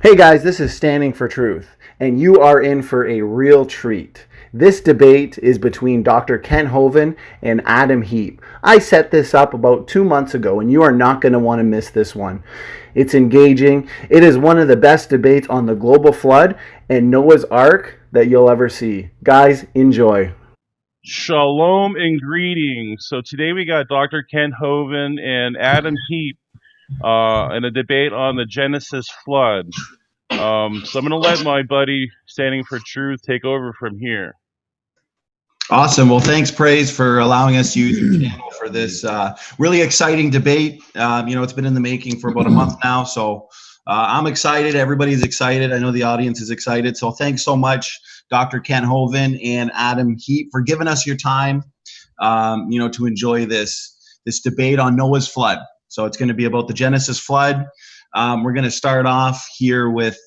Hey guys, this is Standing for Truth, and you are in for a real treat. This debate is between Dr. Ken Hovind and Adam Heap. I set this up about 2 months ago, and you are not going to want to miss this one. It's engaging. It is one of the best debates on the global flood and Noah's Ark that you'll ever see. Guys, enjoy. Shalom and greetings. So today we got Dr. Ken Hovind and Adam Heap in a debate on the Genesis flood. So I'm going to let my buddy Standing for Truth take over from here. Awesome. Well, thanks, Praise, for allowing us to use your channel for this really exciting debate. It's been in the making for about a month now, so I'm excited. Everybody's excited. I know the audience is excited. So thanks so much, Dr. Ken Hovind and Adam Heap, for giving us your time, to enjoy this debate on Noah's flood. So it's going to be about the Genesis flood. We're going to start off here with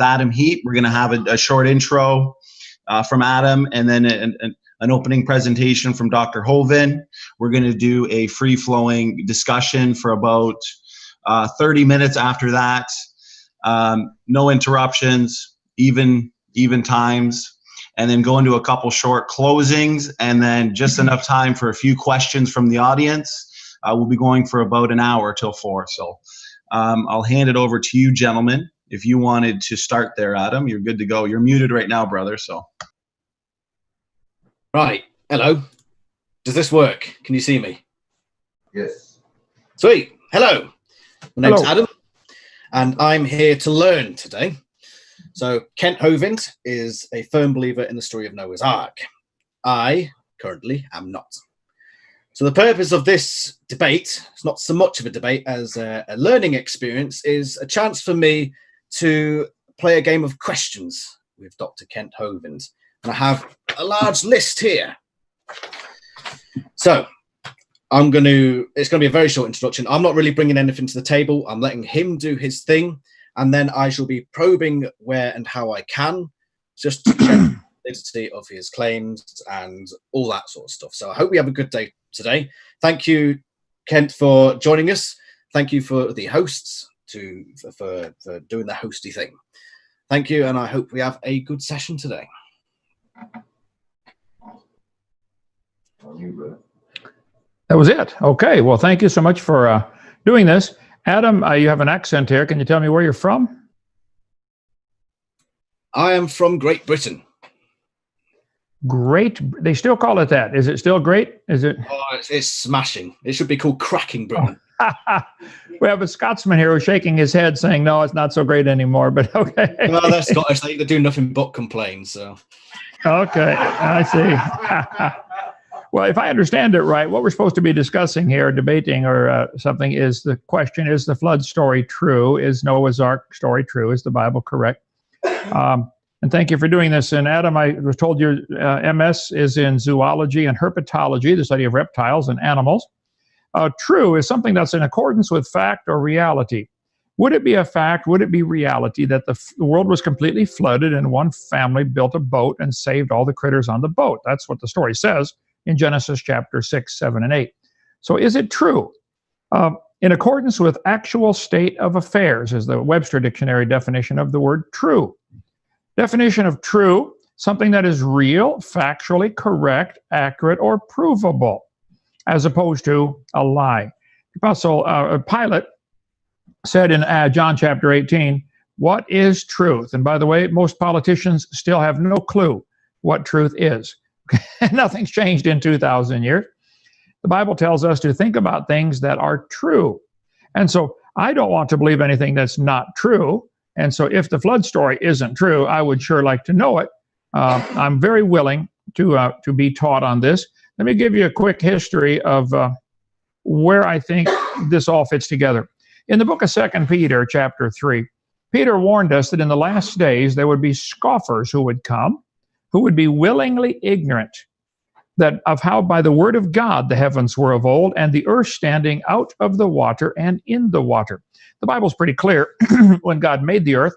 Adam Heap. We're going to have a short intro from Adam, and then an opening presentation from Dr. Hovind. We're going to do a free-flowing discussion for about 30 minutes after that. No interruptions, even times, and then go into a couple short closings, and then just enough time for a few questions from the audience. We'll be going for about an hour till 4. So I'll hand it over to you, gentlemen. If you wanted to start there, Adam, you're good to go. You're muted right now, brother. So. Right. Hello. Does this work? Can you see me? Yes. Sweet. Hello. My name's Hello. Adam, and I'm here to learn today. So Kent Hovind is a firm believer in the story of Noah's Ark. I currently am not. So the purpose of this debate, it's not so much of a debate as a learning experience, is a chance for me to play a game of questions with Dr. Kent Hovind. And I have a large list here. So it's going to be a very short introduction. I'm not really bringing anything to the table. I'm letting him do his thing. And then I shall be probing where and how I can, just to check the validity of his claims and all that sort of stuff. So I hope we have a good day today. Thank you, Kent, for joining us. Thank you for the hosts for doing the hosty thing. Thank you, and I hope we have a good session today. That was it. Okay. Well, thank you so much for doing this. Adam, you have an accent here. Can you tell me where you're from? I am from Great Britain. Great. They still call it that. Is it still great? Is it? Oh, it's smashing. It should be called Cracking Britain. We have a Scotsman here who's shaking his head saying, no, it's not so great anymore, but okay. Well, they're Scottish. They do nothing but complain, so. Okay, I see. Well, if I understand it right, what we're supposed to be discussing here, debating or something, is the question, is the flood story true? Is Noah's Ark story true? Is the Bible correct? And thank you for doing this. And Adam, I was told your MS is in zoology and herpetology, the study of reptiles and animals. True is something that's in accordance with fact or reality. Would it be a fact, would it be reality that the world was completely flooded and one family built a boat and saved all the critters on the boat? That's what the story says in Genesis chapter 6, 7, and 8. So is it true? In accordance with actual state of affairs is the Webster Dictionary definition of the word true. Definition of true, something that is real, factually correct, accurate, or provable, as opposed to a lie. Apostle Pilate said in John chapter 18, what is truth? And by the way, most politicians still have no clue what truth is. Nothing's changed in 2,000 years. The Bible tells us to think about things that are true. And so I don't want to believe anything that's not true. And so if the flood story isn't true, I would sure like to know it. I'm very willing to be taught on this. Let me give you a quick history of where I think this all fits together. In the book of 2 Peter, chapter 3, Peter warned us that in the last days there would be scoffers who would come, who would be willingly ignorant that of how by the word of God the heavens were of old, and the earth standing out of the water and in the water. The Bible's pretty clear. When God made the earth,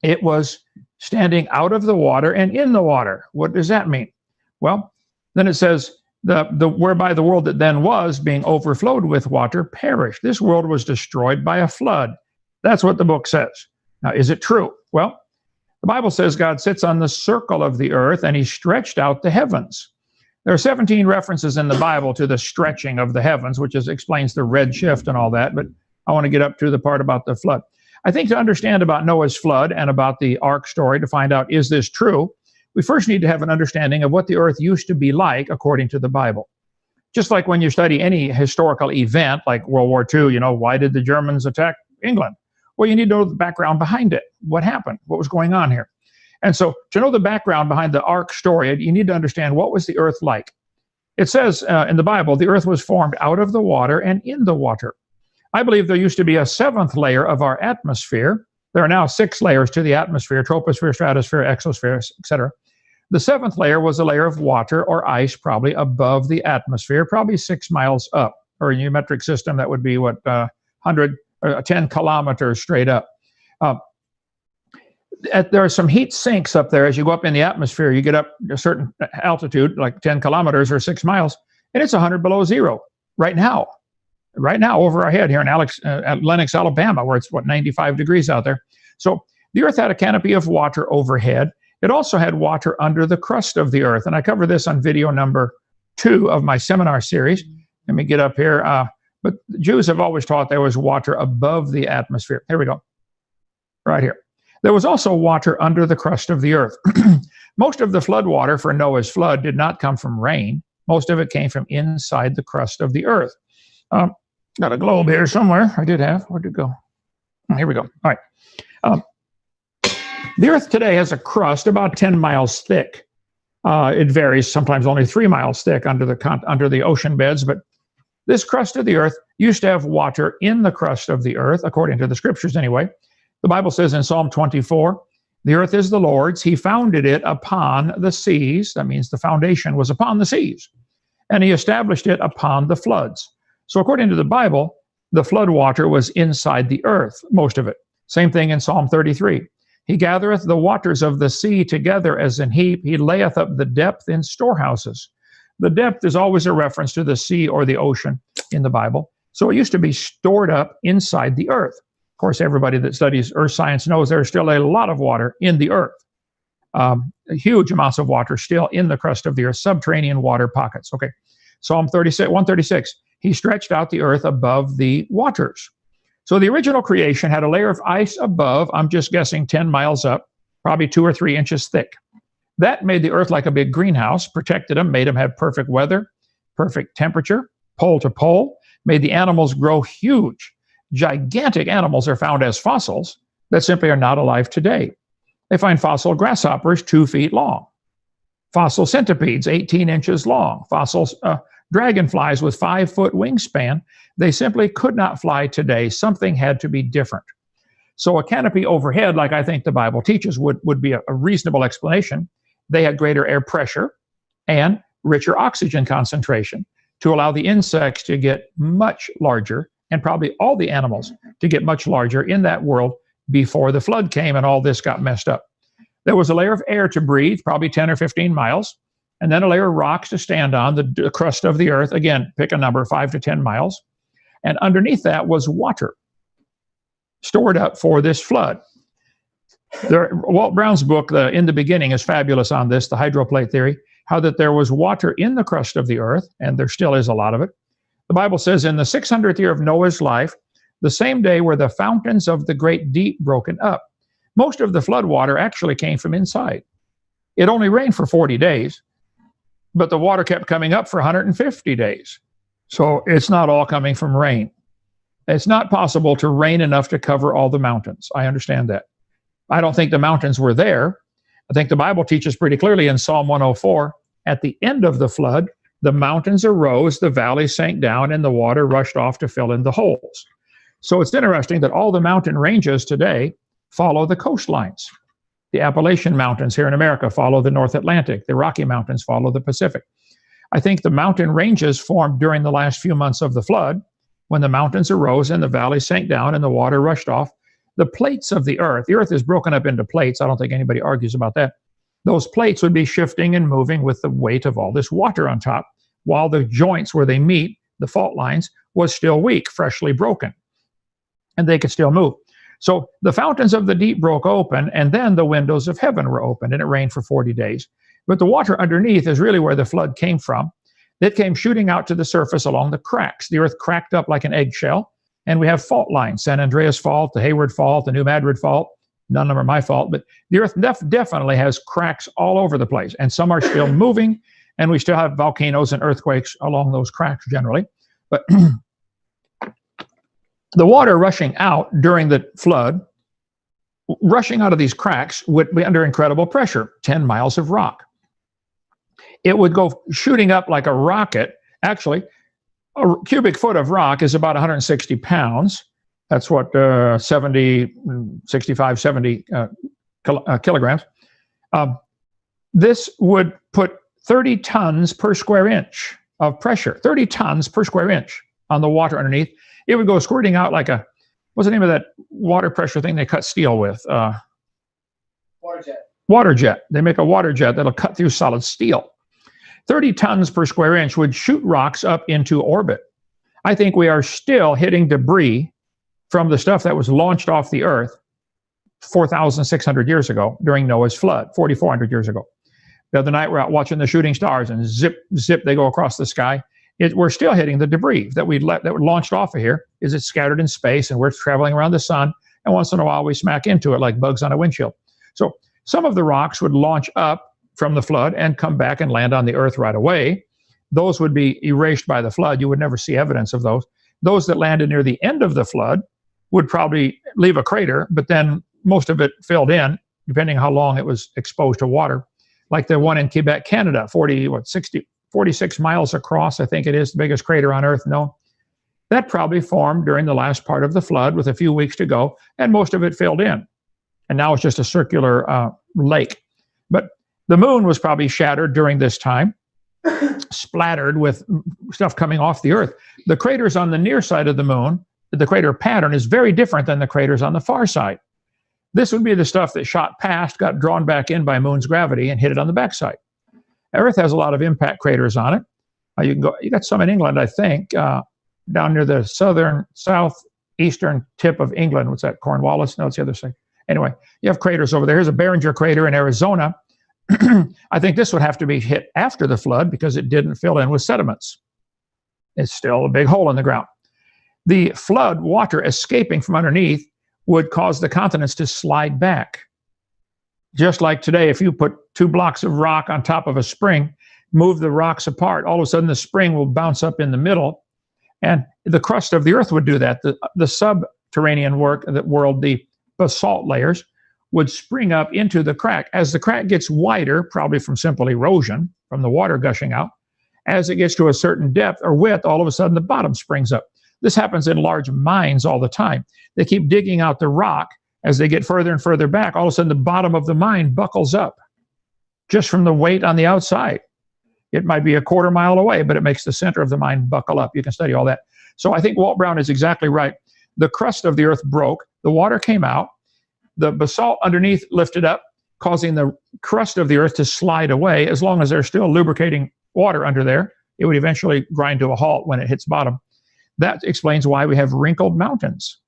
it was standing out of the water and in the water. What does that mean? Well, then it says, whereby the world that then was, being overflowed with water, perished. This world was destroyed by a flood. That's what the book says. Now, is it true? Well, the Bible says God sits on the circle of the earth and he stretched out the heavens. There are 17 references in the Bible to the stretching of the heavens, which explains the red shift and all that, but I want to get up to the part about the flood. I think to understand about Noah's flood and about the ark story, to find out, is this true, we first need to have an understanding of what the earth used to be like according to the Bible. Just like when you study any historical event, like World War II, why did the Germans attack England? Well, you need to know the background behind it. What happened? What was going on here? And so to know the background behind the ark story, you need to understand what was the earth like. It says in the Bible, the earth was formed out of the water and in the water. I believe there used to be a seventh layer of our atmosphere. There are now 6 layers to the atmosphere: troposphere, stratosphere, exosphere, etc. The 7th layer was a layer of water or ice, probably above the atmosphere, probably 6 miles up. Or in your metric system, that would be 10 kilometers straight up. There are some heat sinks up there. As you go up in the atmosphere, you get up a certain altitude, like 10 kilometers or 6 miles, and it's 100 below zero right now over our head here in Lenox, Alabama, where it's 95 degrees out there. So the earth had a canopy of water overhead. It also had water under the crust of the earth, and I cover this on video number 2 of my seminar series. Let me get up here. But the Jews have always taught there was water above the atmosphere. Here we go. Right here. There was also water under the crust of the earth. Most of the flood water for Noah's flood did not come from rain. Most of it came from inside the crust of the earth. Got a globe here somewhere. I did have. Where'd it go? Oh, here we go. All right. The earth today has a crust about 10 miles thick. It varies, sometimes only 3 miles thick under the ocean beds, but this crust of the earth used to have water in the crust of the earth, according to the scriptures anyway. The Bible says in Psalm 24, the earth is the Lord's. He founded it upon the seas. That means the foundation was upon the seas. And he established it upon the floods. So according to the Bible, the flood water was inside the earth, most of it. Same thing in Psalm 33. He gathereth the waters of the sea together as an heap. He layeth up the depth in storehouses. The depth is always a reference to the sea or the ocean in the Bible. So it used to be stored up inside the earth. Of course, everybody that studies earth science knows there's still a lot of water in the earth. Huge amounts of water still in the crust of the earth, subterranean water pockets. Okay, Psalm 136, he stretched out the earth above the waters. So the original creation had a layer of ice above, I'm just guessing 10 miles up, probably 2 or 3 inches thick. That made the earth like a big greenhouse, protected them, made them have perfect weather, perfect temperature, pole to pole, made the animals grow huge. Gigantic animals are found as fossils that simply are not alive today. They find fossil grasshoppers 2 feet long, fossil centipedes 18 inches long, fossil dragonflies with 5-foot wingspan. They simply could not fly today. Something had to be different. So a canopy overhead, like I think the Bible teaches, would be a reasonable explanation. They had greater air pressure and richer oxygen concentration to allow the insects to get much larger, and probably all the animals to get much larger in that world before the flood came and all this got messed up. There was a layer of air to breathe, probably 10 or 15 miles, and then a layer of rocks to stand on, the crust of the earth. Again, pick a number, 5 to 10 miles. And underneath that was water stored up for this flood. Walt Brown's book, In the Beginning, is fabulous on this, the hydroplate theory, how that there was water in the crust of the earth, and there still is a lot of it. The Bible says in the 600th year of Noah's life, the same day were the fountains of the great deep broken up. Most of the flood water actually came from inside. It only rained for 40 days, but the water kept coming up for 150 days. So it's not all coming from rain. It's not possible to rain enough to cover all the mountains. I understand that. I don't think the mountains were there. I think the Bible teaches pretty clearly in Psalm 104, at the end of the flood, the mountains arose, the valleys sank down, and the water rushed off to fill in the holes. So it's interesting that all the mountain ranges today follow the coastlines. The Appalachian Mountains here in America follow the North Atlantic. The Rocky Mountains follow the Pacific. I think the mountain ranges formed during the last few months of the flood, when the mountains arose and the valleys sank down and the water rushed off. The plates of the earth is broken up into plates. I don't think anybody argues about that. Those plates would be shifting and moving with the weight of all this water on top, while the joints where they meet, the fault lines, was still weak, freshly broken. And they could still move. So the fountains of the deep broke open, and then the windows of heaven were opened, and it rained for 40 days. But the water underneath is really where the flood came from. It came shooting out to the surface along the cracks. The earth cracked up like an eggshell, and we have fault lines: San Andreas Fault, the Hayward Fault, the New Madrid Fault. None of them are my fault, but the earth definitely has cracks all over the place, and some are still moving, and we still have volcanoes and earthquakes along those cracks generally. But the water rushing out during the flood, rushing out of these cracks, would be under incredible pressure, 10 miles of rock. It would go shooting up like a rocket. Actually, a cubic foot of rock is about 160 pounds. That's what, 65, 70 kilograms. This would put 30 tons per square inch of pressure, 30 tons per square inch on the water underneath. It would go squirting out like a, what's the name of that water pressure thing they cut steel with? Water jet. Water jet. They make a water jet that'll cut through solid steel. 30 tons per square inch would shoot rocks up into orbit. I think we are still hitting debris from the stuff that was launched off the earth 4,600 years ago during Noah's flood, 4,400 years ago. The other night we're out watching the shooting stars, and zip, zip, they go across the sky. We're still hitting the debris that that launched off of here. It's scattered in space, and we're traveling around the sun, and once in a while we smack into it like bugs on a windshield. So some of the rocks would launch up from the flood and come back and land on the earth right away. Those would be erased by the flood. You would never see evidence of those. Those that landed near the end of the flood would probably leave a crater, but then most of it filled in, depending how long it was exposed to water. Like the one in Quebec, Canada, 46 miles across, I think it is, the biggest crater on Earth known. That probably formed during the last part of the flood with a few weeks to go, and most of it filled in. And now it's just a circular lake. But the moon was probably shattered during this time, splattered with stuff coming off the Earth. The craters on the near side of the moon, the crater pattern is very different than the craters on the far side. This would be the stuff that shot past, got drawn back in by moon's gravity, and hit it on the backside. Earth has a lot of impact craters on it. You got some in England, I think, down near the southeastern tip of England. What's that, Cornwallis? No, it's the other side. Anyway, you have craters over there. Here's a Barringer crater in Arizona. I think this would have to be hit after the flood because it didn't fill in with sediments. It's still a big hole in the ground. The flood water escaping from underneath would cause the continents to slide back. Just like today, if you put 2 blocks of rock on top of a spring, move the rocks apart, all of a sudden the spring will bounce up in the middle, and the crust of the earth would do that. The subterranean world, the basalt layers, would spring up into the crack. As the crack gets wider, probably from simple erosion, from the water gushing out, as it gets to a certain depth or width, all of a sudden the bottom springs up. This happens in large mines all the time. They keep digging out the rock. As they get further and further back, all of a sudden the bottom of the mine buckles up just from the weight on the outside. It might be a quarter mile away, but it makes the center of the mine buckle up. You can study all that. So I think Walt Brown is exactly right. The crust of the earth broke. The water came out. The basalt underneath lifted up, causing the crust of the earth to slide away. As long as there's still lubricating water under there, it would eventually grind to a halt when it hits bottom. That explains why we have wrinkled mountains.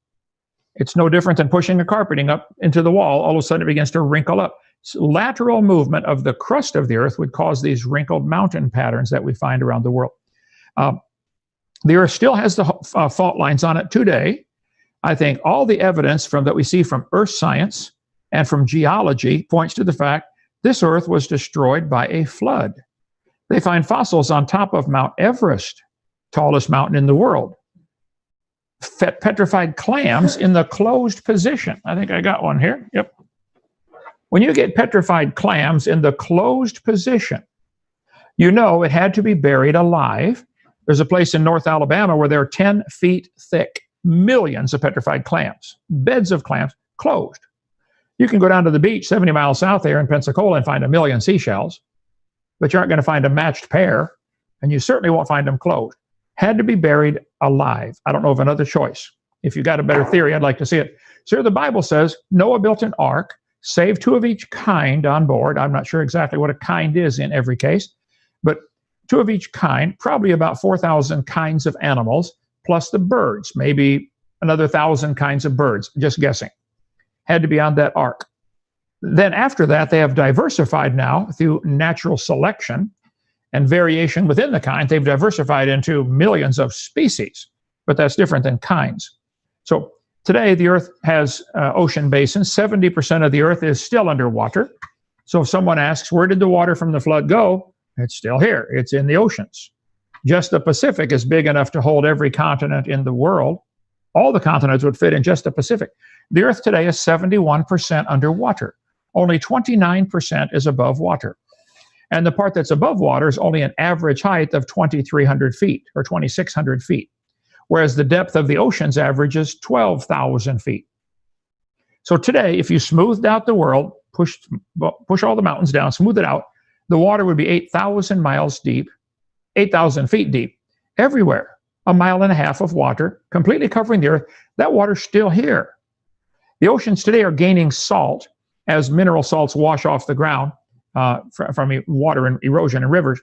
It's no different than pushing a carpeting up into the wall. All of a sudden it begins to wrinkle up. Lateral movement of the crust of the earth would cause these wrinkled mountain patterns that we find around the world. The earth still has the fault lines on it today. I think all the evidence that we see from earth science and from geology points to the fact this earth was destroyed by a flood. They find fossils on top of Mount Everest, tallest mountain in the world. Petrified clams in the closed position. I think I got one here. Yep. When you get petrified clams in the closed position, you know it had to be buried alive. There's a place in North Alabama where they're 10 feet thick, millions of petrified clams, beds of clams, closed. You can go down to the beach 70 miles south there in Pensacola and find 1 million seashells, but you aren't going to find a matched pair, and you certainly won't find them closed. Had to be buried alive. I don't know of another choice. If you got a better theory, I'd like to see it. So the Bible says Noah built an ark, saved 2 of each kind on board. I'm not sure exactly what a kind is in every case, but 2 of each kind, probably about 4,000 kinds of animals, plus the birds, maybe another 1,000 kinds of birds, just guessing. had to be on that ark. Then after that, they have diversified now through natural selection and variation within the kind. They've diversified into millions of species, but that's different than kinds. So today, the Earth has ocean basins. 70% of the Earth is still underwater. So if someone asks, where did the water from the flood go? It's still here. It's in the oceans. Just the Pacific is big enough to hold every continent in the world. All the continents would fit in just the Pacific. The Earth today is 71% underwater. Only 29% is above water. And the part that's above water is only an average height of 2,300 feet or 2,600 feet, whereas the depth of the oceans averages 12,000 feet. So today, if you smoothed out the world, push all the mountains down, smooth it out, the water would be 8,000 miles deep, 8,000 feet deep, everywhere. 1.5 miles of water, completely covering the Earth. That water's still here. The oceans today are gaining salt as mineral salts wash off the ground from water and erosion in rivers.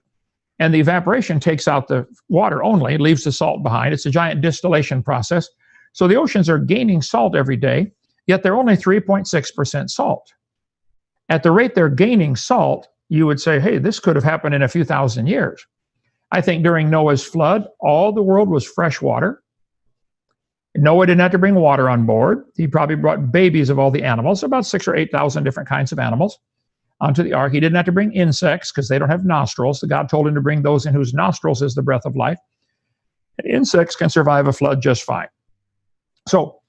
And the evaporation takes out the water only, leaves the salt behind. It's a giant distillation process. So the oceans are gaining salt every day, yet they're only 3.6% salt. At the rate they're gaining salt, you would say, hey, this could have happened in a few thousand years. I think during Noah's flood, all the world was fresh water. Noah didn't have to bring water on board. He probably brought babies of all the animals, about 6,000 or 8,000 different kinds of animals, onto the ark. He didn't have to bring insects because they don't have nostrils. So God told him to bring those in whose nostrils is the breath of life. And insects can survive a flood just fine. So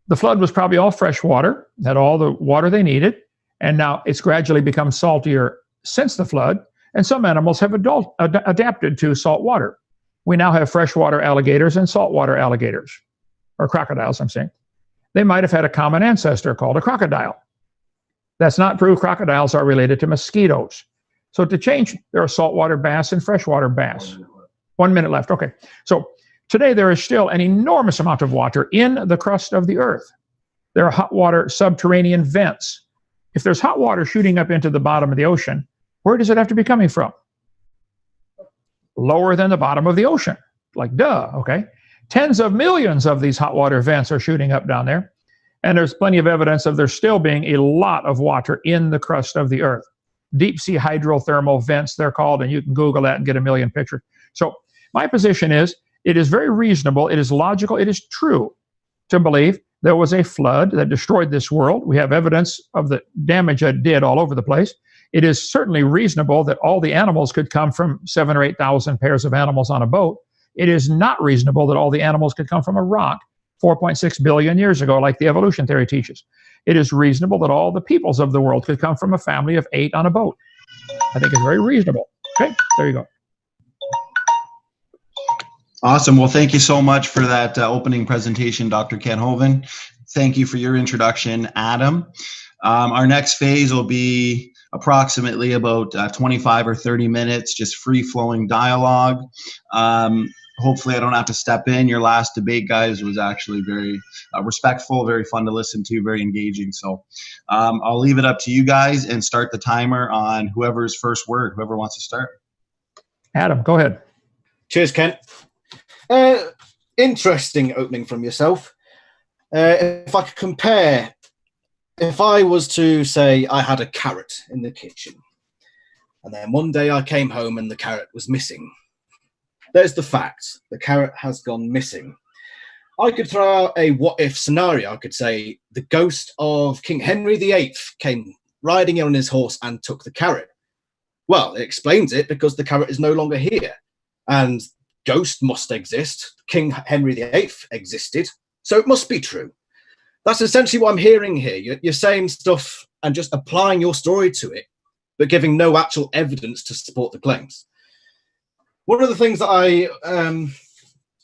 the flood was probably all fresh water, had all the water they needed, and now it's gradually become saltier since the flood, and some animals have adapted to salt water. We now have freshwater alligators and saltwater alligators, or crocodiles, I'm saying. They might have had a common ancestor called a crocodile. That's not proof crocodiles are related to mosquitoes. So to change, there are saltwater bass and freshwater bass. 1 minute left, okay. So today there is still an enormous amount of water in the crust of the Earth. There are hot water subterranean vents. If there's hot water shooting up into the bottom of the ocean, where does it have to be coming from? Lower than the bottom of the ocean. Like, duh, okay? Tens of millions of these hot water vents are shooting up down there. And there's plenty of evidence of there still being a lot of water in the crust of the Earth. Deep sea hydrothermal vents, they're called, and you can Google that and get a million pictures. So my position is, it is very reasonable, it is logical, it is true to believe there was a flood that destroyed this world. We have evidence of the damage it did all over the place. It is certainly reasonable that all the animals could come from 7,000 or 8,000 pairs of animals on a boat. It is not reasonable that all the animals could come from a rock 4.6 billion years ago, like the evolution theory teaches. It is reasonable that all the peoples of the world could come from a family of 8 on a boat. I think it's very reasonable. Okay, there you go. Awesome. Well, thank you so much for that opening presentation, Dr. Ken Hovind. Thank you for your introduction, Adam. Our next phase will be approximately about 25 or 30 minutes, just free-flowing dialogue. Hopefully I don't have to step in. Your last debate, guys, was actually very respectful, very fun to listen to, very engaging. So I'll leave it up to you guys and start the timer on whoever's first word, whoever wants to start. Adam, go ahead. Cheers, Ken. Interesting opening from yourself. If I could compare, if I was to say I had a carrot in the kitchen, and then one day I came home and the carrot was missing. There's the fact. The carrot has gone missing. I could throw out a what-if scenario. I could say the ghost of King Henry VIII came riding in on his horse and took the carrot. Well, it explains it because the carrot is no longer here. And ghost must exist. King Henry VIII existed. So it must be true. That's essentially what I'm hearing here. You're saying stuff and just applying your story to it, but giving no actual evidence to support the claims. One of the things that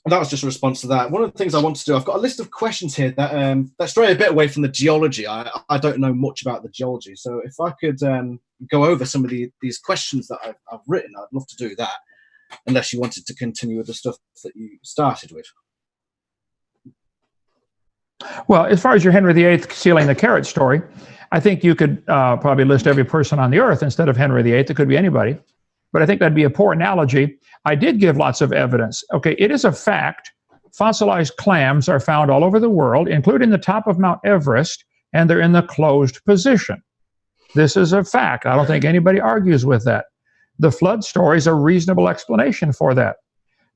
that was just a response to that. One of the things I want to do, I've got a list of questions here that stray a bit away from the geology. I don't know much about the geology. So if I could go over some of these questions that I've written, I'd love to do that, unless you wanted to continue with the stuff that you started with. Well, as far as your Henry VIII stealing the carrot story, I think you could probably list every person on the earth instead of Henry VIII. It could be anybody. But I think that'd be a poor analogy. I did give lots of evidence. Okay, it is a fact. Fossilized clams are found all over the world, including the top of Mount Everest, and they're in the closed position. This is a fact. I don't think anybody argues with that. The flood story is a reasonable explanation for that.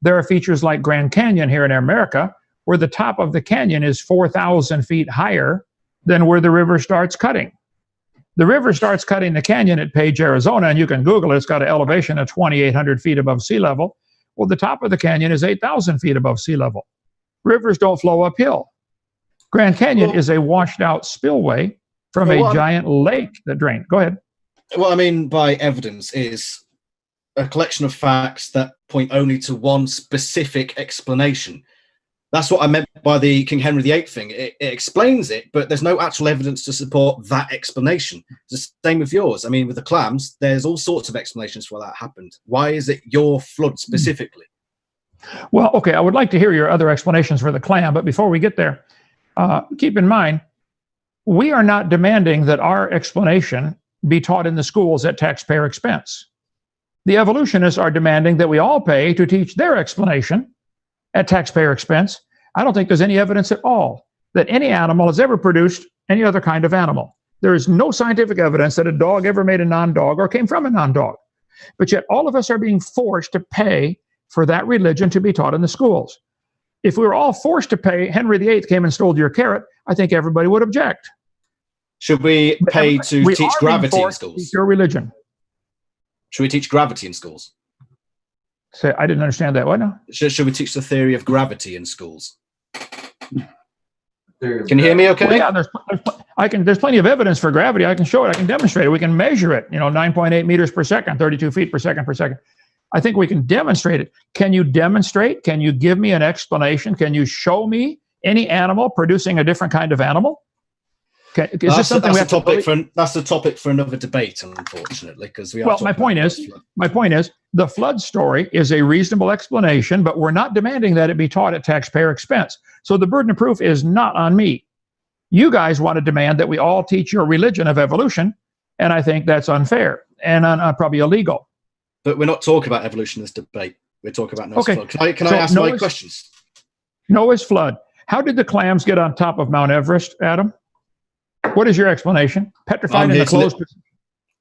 There are features like Grand Canyon here in America, where the top of the canyon is 4,000 feet higher than where the river starts cutting. The river starts cutting the canyon at Page, Arizona, and you can Google it. It's got an elevation of 2,800 feet above sea level. Well, the top of the canyon is 8,000 feet above sea level. Rivers don't flow uphill. Grand Canyon is a washed out spillway from a giant lake that drained. Go ahead. What I mean by evidence is a collection of facts that point only to one specific explanation. That's what I meant by the King Henry VIII thing. It explains it, but there's no actual evidence to support that explanation. It's the same with yours. I mean, with the clams, there's all sorts of explanations for why that happened. Why is it your flood specifically? Well, okay, I would like to hear your other explanations for the clam, but before we get there, keep in mind, we are not demanding that our explanation be taught in the schools at taxpayer expense. The evolutionists are demanding that we all pay to teach their explanation at taxpayer expense. I don't think there's any evidence at all that any animal has ever produced any other kind of animal. There is no scientific evidence that a dog ever made a non-dog or came from a non-dog. But yet all of us are being forced to pay for that religion to be taught in the schools. If we were all forced to pay, Henry VIII came and stole your carrot, I think everybody would object. Should we pay to teach gravity in schools? Your religion. Should we teach gravity in schools? Say, I didn't understand that. What now? Should we teach the theory of gravity in schools? Can you hear me okay? Well, yeah, there's plenty of evidence for gravity. I can show it. I can demonstrate it. We can measure it. 9.8 meters per second, 32 feet per second. I think we can demonstrate it. Can you demonstrate? Can you give me an explanation? Can you show me any animal producing a different kind of animal? That's the topic for another debate, unfortunately, because we are. Well, my point is, the flood story is a reasonable explanation, but we're not demanding that it be taught at taxpayer expense. So the burden of proof is not on me. You guys want to demand that we all teach your religion of evolution, and I think that's unfair and probably illegal. But we're not talking about evolution in this debate. We're talking about Noah's flood. Can I ask my questions? Noah's flood. How did the clams get on top of Mount Everest, Adam? What is your explanation? Petrified in the closed position?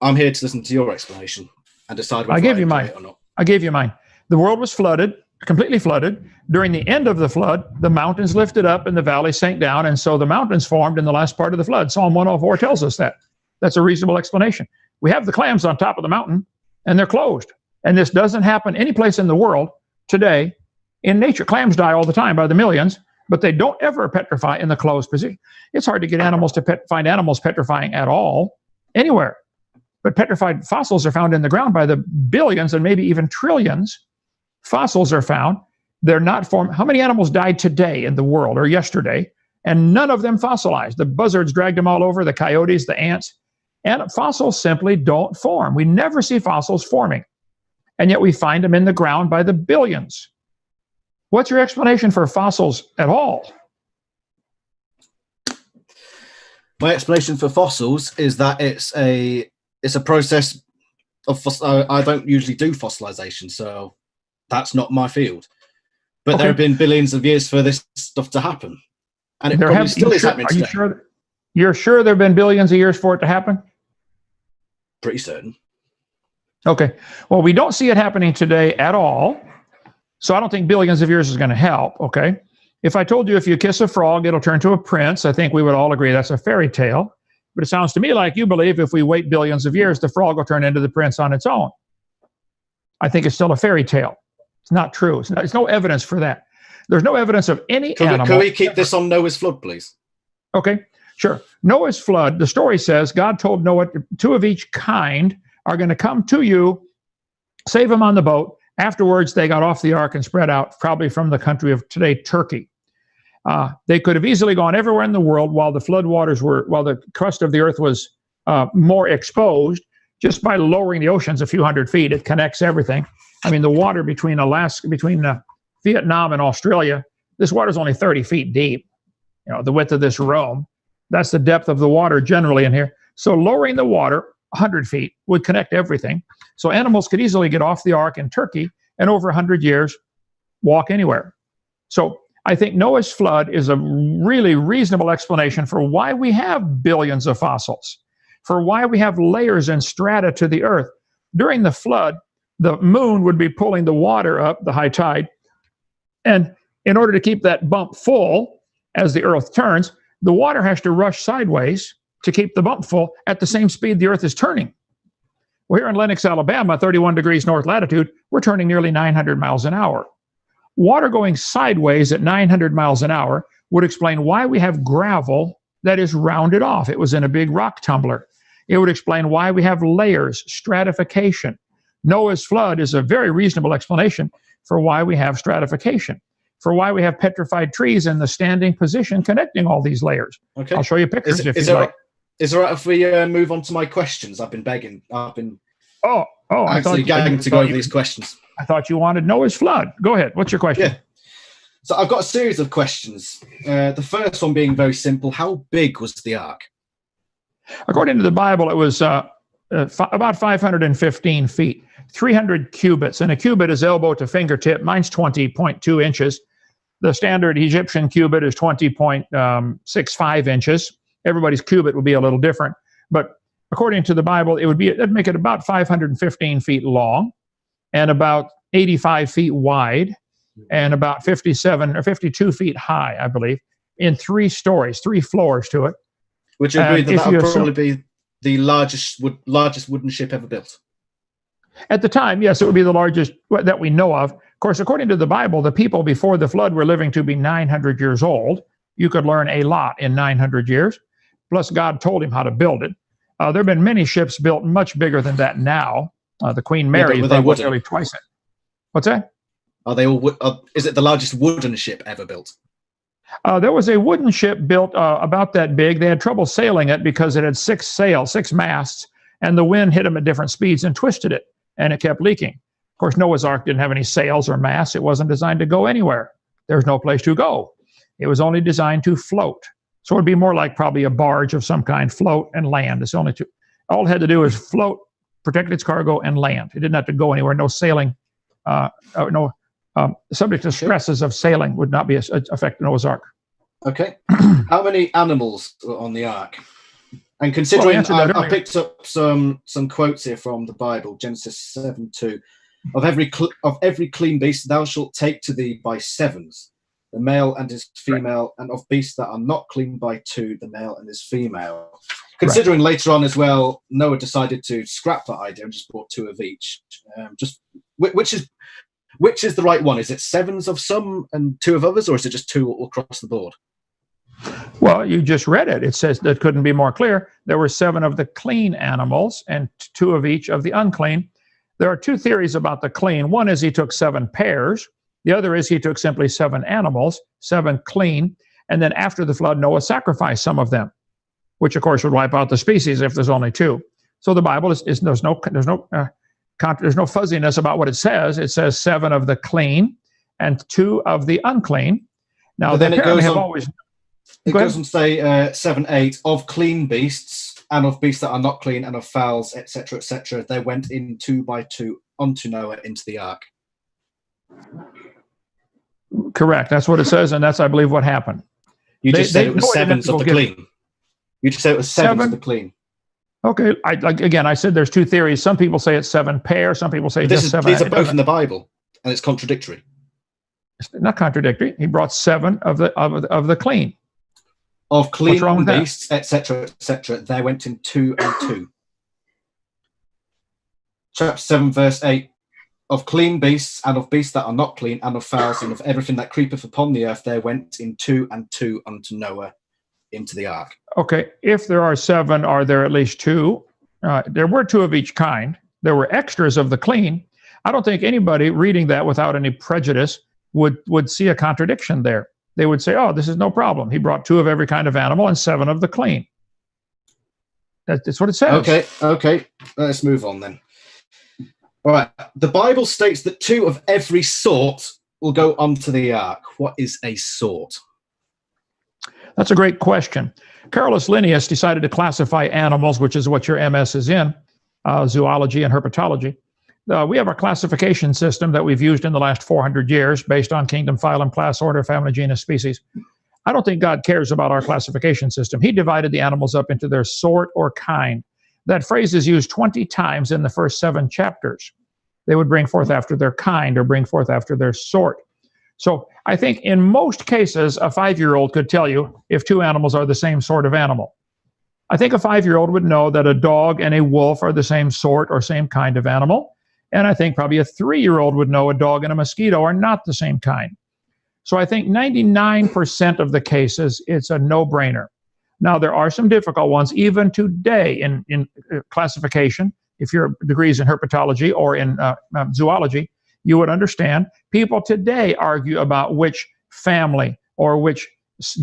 I'm here to listen to your explanation and decide whether I gave you mine. or not. I gave you mine. The world was flooded, completely flooded. During the end of the flood, the mountains lifted up and the valley sank down, and so the mountains formed in the last part of the flood. Psalm 104 tells us that. That's a reasonable explanation. We have the clams on top of the mountain, and they're closed. And this doesn't happen any place in the world today. In nature, clams die all the time by the millions, but they don't ever petrify in the closed position. It's hard to get animals to find animals petrifying at all anywhere. But petrified fossils are found in the ground by the billions and maybe even trillions. Fossils are found. They're not formed. How many animals died today in the world or yesterday? And none of them fossilized. The buzzards dragged them all over, the coyotes, the ants. And fossils simply don't form. We never see fossils forming. And yet we find them in the ground by the billions. What's your explanation for fossils at all? My explanation for fossils is that it's a process of I don't usually do fossilization, so that's not my field. But there have been billions of years for this stuff to happen, and it probably still is happening today. You're sure there have been billions of years for it to happen? Pretty certain. Okay. Well, we don't see it happening today at all. So I don't think billions of years is going to help, okay? If I told you if you kiss a frog, it'll turn to a prince, I think we would all agree that's a fairy tale. But it sounds to me like you believe if we wait billions of years, the frog will turn into the prince on its own. I think it's still a fairy tale. It's not true. There's no evidence for that. There's no evidence of any animal. Can we keep this on Noah's flood, please? Okay, sure. Noah's flood, the story says, God told Noah, two of each kind are going to come to you, save them on the boat. Afterwards, they got off the ark and spread out, probably from the country of today, Turkey. They could have easily gone everywhere in the world while the crust of the earth was more exposed, just by lowering the oceans a few hundred feet. It connects everything. I mean, the water between Vietnam and Australia, this water is only 30 feet deep, the width of this room. That's the depth of the water generally in here. So lowering the water 100 feet would connect everything. So animals could easily get off the ark in Turkey and over 100 years walk anywhere. So I think Noah's flood is a really reasonable explanation for why we have billions of fossils, for why we have layers and strata to the earth. During the flood, the moon would be pulling the water up, the high tide, and in order to keep that bump full as the earth turns, the water has to rush sideways to keep the bump full at the same speed the earth is turning. Well, here in Lenox, Alabama, 31 degrees north latitude, we're turning nearly 900 miles an hour. Water going sideways at 900 miles an hour would explain why we have gravel that is rounded off. It was in a big rock tumbler. It would explain why we have layers, stratification. Noah's flood is a very reasonable explanation for why we have stratification, for why we have petrified trees in the standing position connecting all these layers. Okay. I'll show you pictures if you'd like. Is it right if we move on to my questions? I've been begging. I've been actually gagging to go over these questions. I thought you wanted Noah's flood. Go ahead. What's your question? Yeah. So I've got a series of questions. The first one being very simple. How big was the ark? According to the Bible, it was about 515 feet, 300 cubits. And a cubit is elbow to fingertip. Mine's 20.2 inches. The standard Egyptian cubit is 20.65 inches. Everybody's cubit would be a little different. But according to the Bible, it'd make it about 515 feet long and about 85 feet wide and about 57 or 52 feet high, I believe, in 3 stories, 3 floors to it. Would you agree that would probably be the largest wooden ship ever built? At the time, yes, it would be the largest that we know of. Of course, according to the Bible, the people before the flood were living to be 900 years old. You could learn a lot in 900 years. Plus, God told him how to build it. There have been many ships built much bigger than that now. The Queen Mary is nearly twice it. What's that? Are they all? Is it the largest wooden ship ever built? There was a wooden ship built about that big. They had trouble sailing it because it had 6 sails, 6 masts, and the wind hit them at different speeds and twisted it, and it kept leaking. Of course, Noah's Ark didn't have any sails or masts. It wasn't designed to go anywhere. There's no place to go. It was only designed to float. So it'd be more like probably a barge of some kind, float and land. It's only two. All it had to do is float, protect its cargo, and land. It didn't have to go anywhere. No sailing, subject to stresses of sailing would not be affect Noah's Ark. Okay. How many animals were on the ark? And considering I picked up some quotes here from the Bible, Genesis 7:2, of every clean beast thou shalt take to thee by 7s, the male and his female, and of beasts that are not clean by 2, the male and his female. Considering later on as well, Noah decided to scrap that idea and just brought 2 of each. Which is the right one? Is it 7s of some and 2 of others, or is it just 2 across the board? Well, you just read it. It says that couldn't be more clear. There were 7 of the clean animals and 2 of each of the unclean. There are 2 theories about the clean. One is he took 7 pairs. The other is he took simply 7 animals, 7 clean, and then after the flood, Noah sacrificed some of them, which of course would wipe out the species if there's only 2. So the Bible there's no fuzziness about what it says. It says 7 of the clean and 2 of the unclean. Now then it goes say on to say 7:8 of clean beasts and of beasts that are not clean and of fowls, etc., etc. They went in 2 by 2 onto Noah into the ark. Correct. That's what it says, and that's, I believe, what happened. You just said it was 7s of the clean. You just said it was 7s of the clean. Okay. I said there's 2 theories. Some people say it's 7 pairs. Some people say just 7. These are both in the Bible, and it's contradictory. It's not contradictory. He brought 7 of the clean. Of clean beasts, etc., etc. They went in 2 and 2. Chapter 7, verse 8. Of clean beasts, and of beasts that are not clean, and of fowls, and of everything that creepeth upon the earth, there went in 2 and 2 unto Noah into the ark. Okay, if there are 7, are there at least 2? There were 2 of each kind. There were extras of the clean. I don't think anybody reading that without any prejudice would see a contradiction there. They would say, oh, this is no problem. He brought 2 of every kind of animal and 7 of the clean. That's what it says. Okay. Let's move on then. All right. The Bible states that 2 of every sort will go onto the ark. What is a sort? That's a great question. Carolus Linnaeus decided to classify animals, which is what your MS is in, zoology and herpetology. We have a classification system that we've used in the last 400 years based on kingdom, phylum, class, order, family, genus, species. I don't think God cares about our classification system. He divided the animals up into their sort or kind. That phrase is used 20 times in the first 7 chapters. They would bring forth after their kind or bring forth after their sort. So I think in most cases, a 5-year-old could tell you if 2 animals are the same sort of animal. I think a 5-year-old would know that a dog and a wolf are the same sort or same kind of animal. And I think probably a 3-year-old would know a dog and a mosquito are not the same kind. So I think 99% of the cases, it's a no-brainer. Now, there are some difficult ones, even today in classification. If your degrees in herpetology or in zoology, you would understand. People today argue about which family or which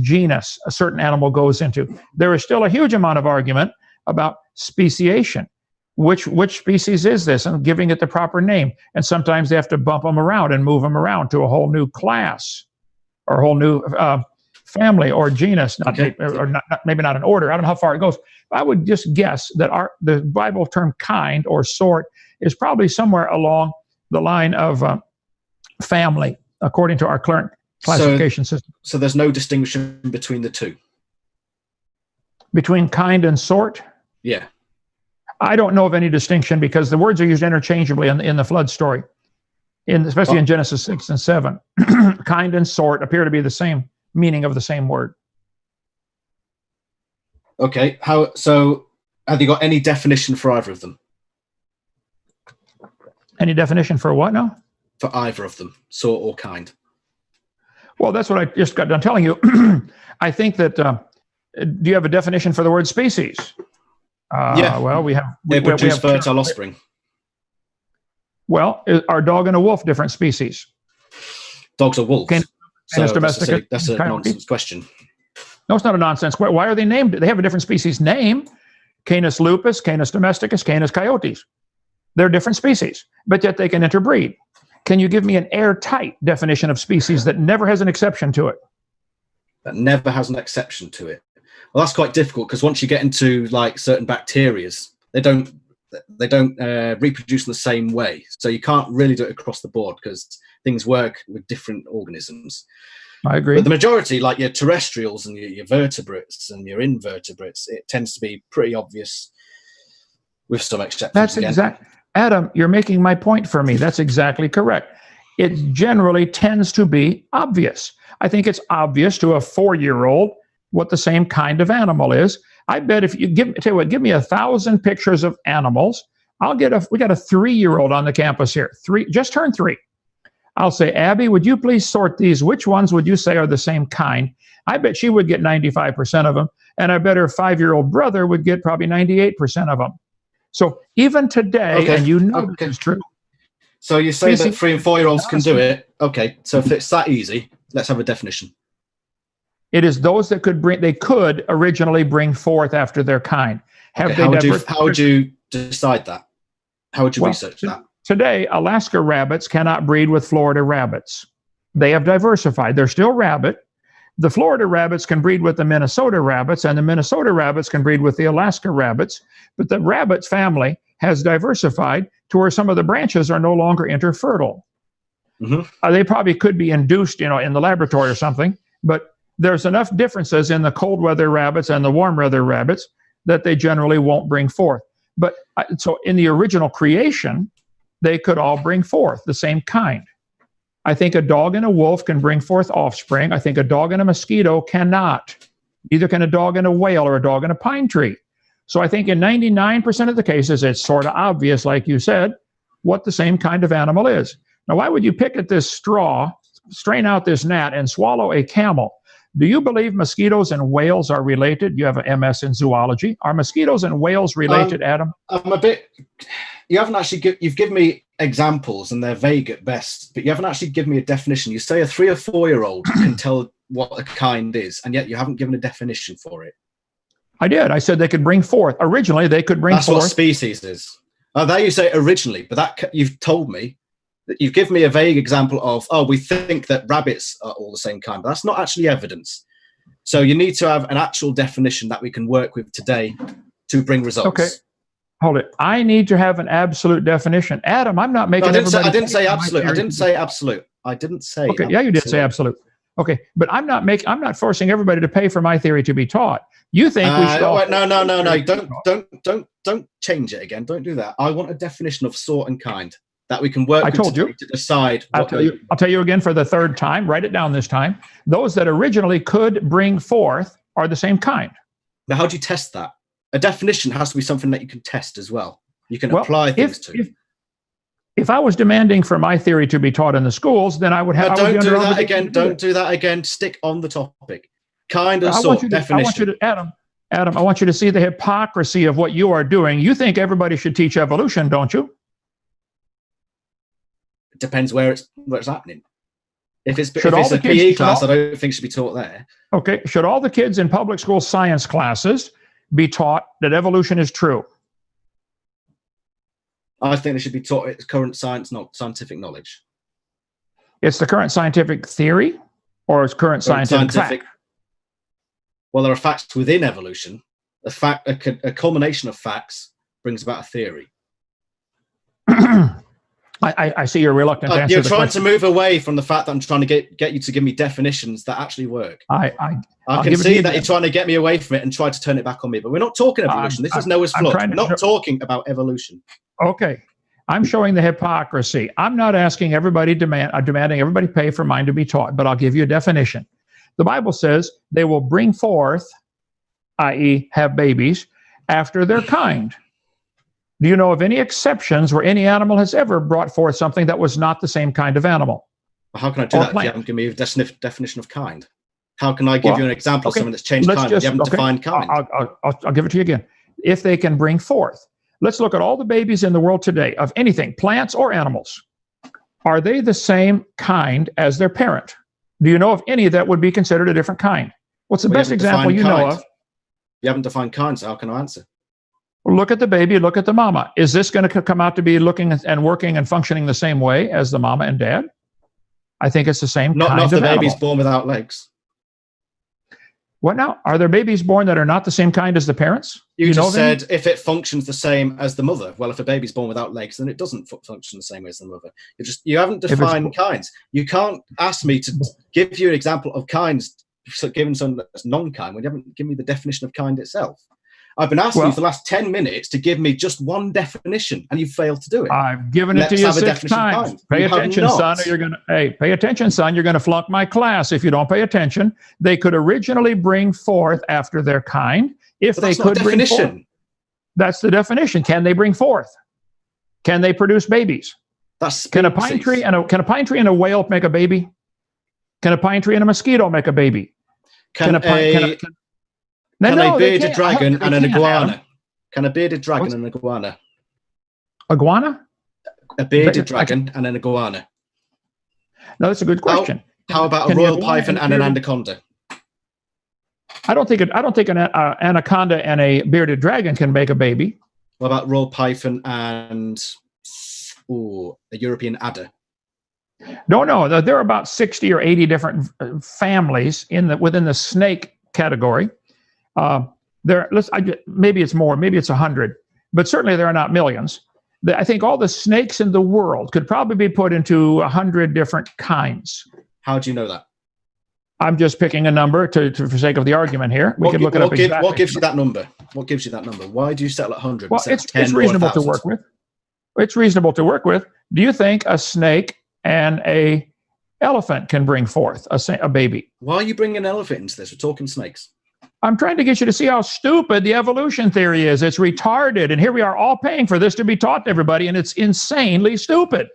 genus a certain animal goes into. There is still a huge amount of argument about speciation. Which species is this, and giving it the proper name. And sometimes they have to bump them around and move them around to a whole new class or a whole new family or genus, maybe not an order. I don't know how far it goes. I would just guess that the Bible term kind or sort is probably somewhere along the line of family, according to our current classification system. So there's no distinction between the two? Between kind and sort? Yeah. I don't know of any distinction because the words are used interchangeably in the flood story, especially in Genesis 6 and 7. Kind and sort appear to be the same meaning of the same word. Okay. So have you got any definition for either of them? Any definition for what now? For either of them, sort or kind. Well, that's what I just got done telling you. I think that, do you have a definition for the word species? Yeah. Well, we produce have fertile offspring. Well, are dog and a wolf different species? Dogs are wolves. Canis domesticus. That's a nonsense question. No, it's not a nonsense. Why are they named? They have a different species name. Canis lupus, Canis domesticus, Canis coyotes. They're different species, but yet they can interbreed. Can you give me an airtight definition of species that never has an exception to it? That never has an exception to it. Well, that's quite difficult because once you get into like certain bacterias, they don't reproduce in the same way. So you can't really do it across the board because things work with different organisms. I agree. But the majority, like your terrestrials and your vertebrates and your invertebrates, it tends to be pretty obvious with some exceptions. That's exactly. Adam, you're making my point for me. That's exactly correct. It generally tends to be obvious. I think it's obvious to a 4-year-old what the same kind of animal is. I bet if you give me 1,000 pictures of animals, we got a 3-year-old on the campus here. Just turned 3. I'll say, Abby, would you please sort these? Which ones would you say are the same kind? I bet she would get 95% of them. And I bet her 5-year-old brother would get probably 98% of them. So even today, and this is true. So you say that 3 and 4-year-olds can do it. Okay. So if it's that easy, let's have a definition. It is those that they could originally bring forth after their kind. How would you decide that? How would you research that? Today, Alaska rabbits cannot breed with Florida rabbits. They have diversified. They're still rabbit. The Florida rabbits can breed with the Minnesota rabbits, and the Minnesota rabbits can breed with the Alaska rabbits. But the rabbit family has diversified to where some of the branches are no longer interfertile. Mm-hmm. They probably could be induced, in the laboratory or something, but there's enough differences in the cold weather rabbits and the warm weather rabbits that they generally won't bring forth. But so in the original creation, they could all bring forth the same kind. I think a dog and a wolf can bring forth offspring. I think a dog and a mosquito cannot. Neither can a dog and a whale or a dog and a pine tree. So I think in 99% of the cases, it's sort of obvious, like you said, what the same kind of animal is. Now, why would you pick at this straw, strain out this gnat, and swallow a camel? Do you believe mosquitoes and whales are related? You have an MS in zoology. Are mosquitoes and whales related, Adam? I'm a bit... You haven't actually... You've given me examples, and they're vague at best, but you haven't actually given me a definition. You say a 3 or 4-year-old can tell what a kind is, and yet you haven't given a definition for it. I did. I said they could bring forth. Originally, they could bring forth... That's what species is. There you say originally, but that you've told me... You've given me a vague example of, we think that rabbits are all the same kind, but that's not actually evidence. So you need to have an actual definition that we can work with today to bring results. Hold it. I need to have an absolute definition. Adam, I'm not making. No, I didn't everybody say pay for my absolute. I theory didn't to say absolute. I didn't say. Okay, yeah, you did say absolute. Okay, but I'm not forcing everybody to pay for my theory to be taught. You think we should all No. Don't change it again. Don't do that. I want a definition of sort and kind that we can work with today to decide. I'll tell you again for the third time. Write it down this time. Those that originally could bring forth are the same kind. Now, how do you test that? A definition has to be something that you can test as well. You can apply things to. If I was demanding for my theory to be taught in the schools, then I would have. Don't do that again. Don't do that again. Stick on the topic. Kind of sort definition. Adam, I want you to see the hypocrisy of what you are doing. You think everybody should teach evolution, don't you? It depends where it's happening. If it's a PE class, I don't think it should be taught there. Okay. Should all the kids in public school science classes be taught that evolution is true? I think they should be taught its current science, not scientific knowledge. It's the current scientific theory, or it's current scientific fact? Well, there are facts within evolution. A culmination of facts brings about a theory. I see you're reluctant to answer You're the trying question. to move away from the fact that I'm trying to get you to give me definitions that actually work. I can see that you're trying to get me away from it and try to turn it back on me. But we're not talking evolution. This is Noah's flood. We're not talking about evolution. Okay. I'm showing the hypocrisy. I'm not asking everybody demanding everybody pay for mine to be taught, but I'll give you a definition. The Bible says they will bring forth, i.e., have babies, after their kind. Do you know of any exceptions where any animal has ever brought forth something that was not the same kind of animal? Well, how can I do that if you haven't given me a definition of kind? How can I give you an example of something that's changed kind if you haven't defined kind? I'll give it to you again. If they can bring forth. Let's look at all the babies in the world today, of anything, plants or animals. Are they the same kind as their parent? Do you know of any that would be considered a different kind? What's the best example you know of? You haven't defined kind, so how can I answer? Well, look at the baby, look at the mama. Is this going to come out to be looking and working and functioning the same way as the mama and dad? I think it's the same kind of animal. Not the baby's born without legs. What now? Are there babies born that are not the same kind as the parents? You just said if it functions the same as the mother. Well, if a baby's born without legs, then it doesn't function the same way as the mother. You haven't defined kinds. You can't ask me to give you an example of kinds, given something that's non-kind, when you haven't given me the definition of kind itself. I've been asking you for the last 10 minutes to give me just one definition, and you've failed to do it. I've given it to you 6 times. Pay attention, son, or you're going to. Pay attention, son. You're going to flunk my class if you don't pay attention. They could originally bring forth after their kind. If they could bring forth, that's the definition. Can they bring forth? Can they produce babies? Can a pine tree and a whale make a baby? Can a pine tree and a mosquito make a baby? Can a bearded dragon and an iguana? Can a bearded dragon and an iguana? Iguana? A bearded dragon and an iguana. No, that's a good question. How about a royal python and an anaconda? I don't think an anaconda and a bearded dragon can make a baby. What about royal python and a European adder? No. There are about 60 or 80 different families within the snake category. Maybe it's more, maybe it's 100, but certainly there are not millions. I think all the snakes in the world could probably be put into 100 different kinds. How do you know that? I'm just picking a number for sake of the argument here. We can look it up exactly. What gives you that number? What gives you that number? Why do you settle at 100? Well, it's reasonable to work with. It's reasonable to work with. Do you think a snake and a elephant can bring forth a baby? Why are you bringing an elephant into this? We're talking snakes. I'm trying to get you to see how stupid the evolution theory is. It's retarded. And here we are all paying for this to be taught to everybody, and it's insanely stupid.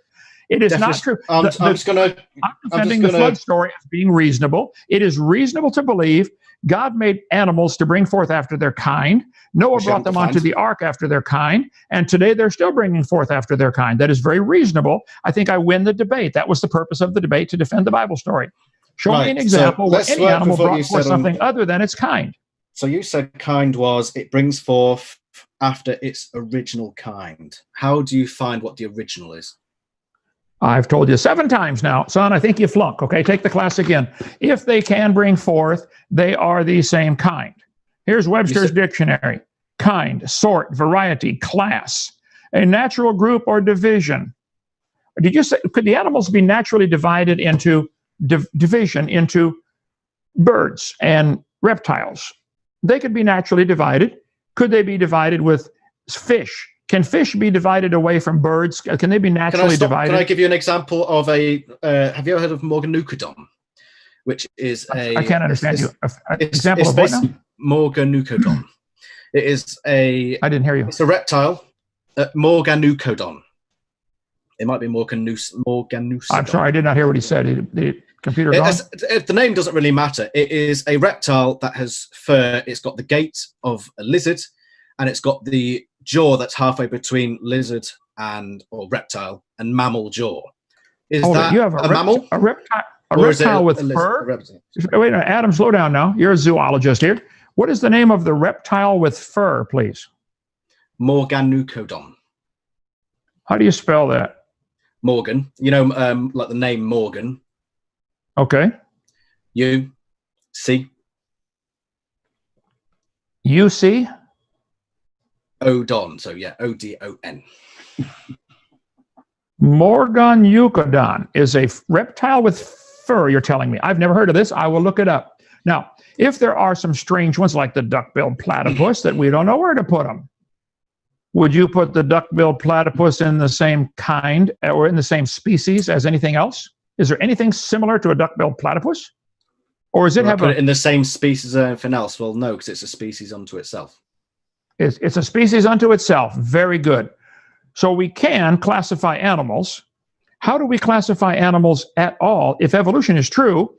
It is not true. I'm defending the flood story as being reasonable. It is reasonable to believe God made animals to bring forth after their kind. Noah brought them onto the ark after their kind, and today they're still bringing forth after their kind. That is very reasonable. I think I win the debate. That was the purpose of the debate, to defend the Bible story. Show me an example where any animal brought forth something other than its kind. So you said kind was it brings forth after its original kind. How do you find what the original is? I've told you 7 times now. Son, I think you flunk. Okay, take the class again. If they can bring forth, they are the same kind. Here's Webster's dictionary. kind, sort, variety, class, a natural group or division. Did you say, could the animals be naturally divided into division into birds and reptiles? They could be naturally divided. Could they be divided with fish? Can fish be divided away from birds? Can they be naturally divided? Can I give you an example of a, have you ever heard of Morganucodon? Which is a... I can't understand you. Example of what now? Morganucodon. It is a... I didn't hear you. It's a reptile. Morganucodon. It might be Morganusodon. I'm sorry, I did not hear what he said. The computer gone? The name doesn't really matter. It is a reptile that has fur. It's got the gait of a lizard, and it's got the jaw that's halfway between lizard or reptile and mammal jaw. Is that you have a mammal? A reptile with fur? Wait a minute, Adam, slow down now. You're a zoologist here. What is the name of the reptile with fur, please? Morganucodon. How do you spell that? Morgan. You know, like the name Morgan. Okay. U-C. U-C? Odon. So yeah, O-D-O-N. Morganucodon is a reptile with fur, you're telling me. I've never heard of this. I will look it up. Now, if there are some strange ones like the duck-billed platypus that we don't know where to put them, would you put the duck-billed platypus in the same kind or in the same species as anything else? Is there anything similar to a duck-billed platypus? Or is it put it in the same species as anything else? Well, no, because it's a species unto itself. It's a species unto itself. Very good. So we can classify animals. How do we classify animals at all? If evolution is true,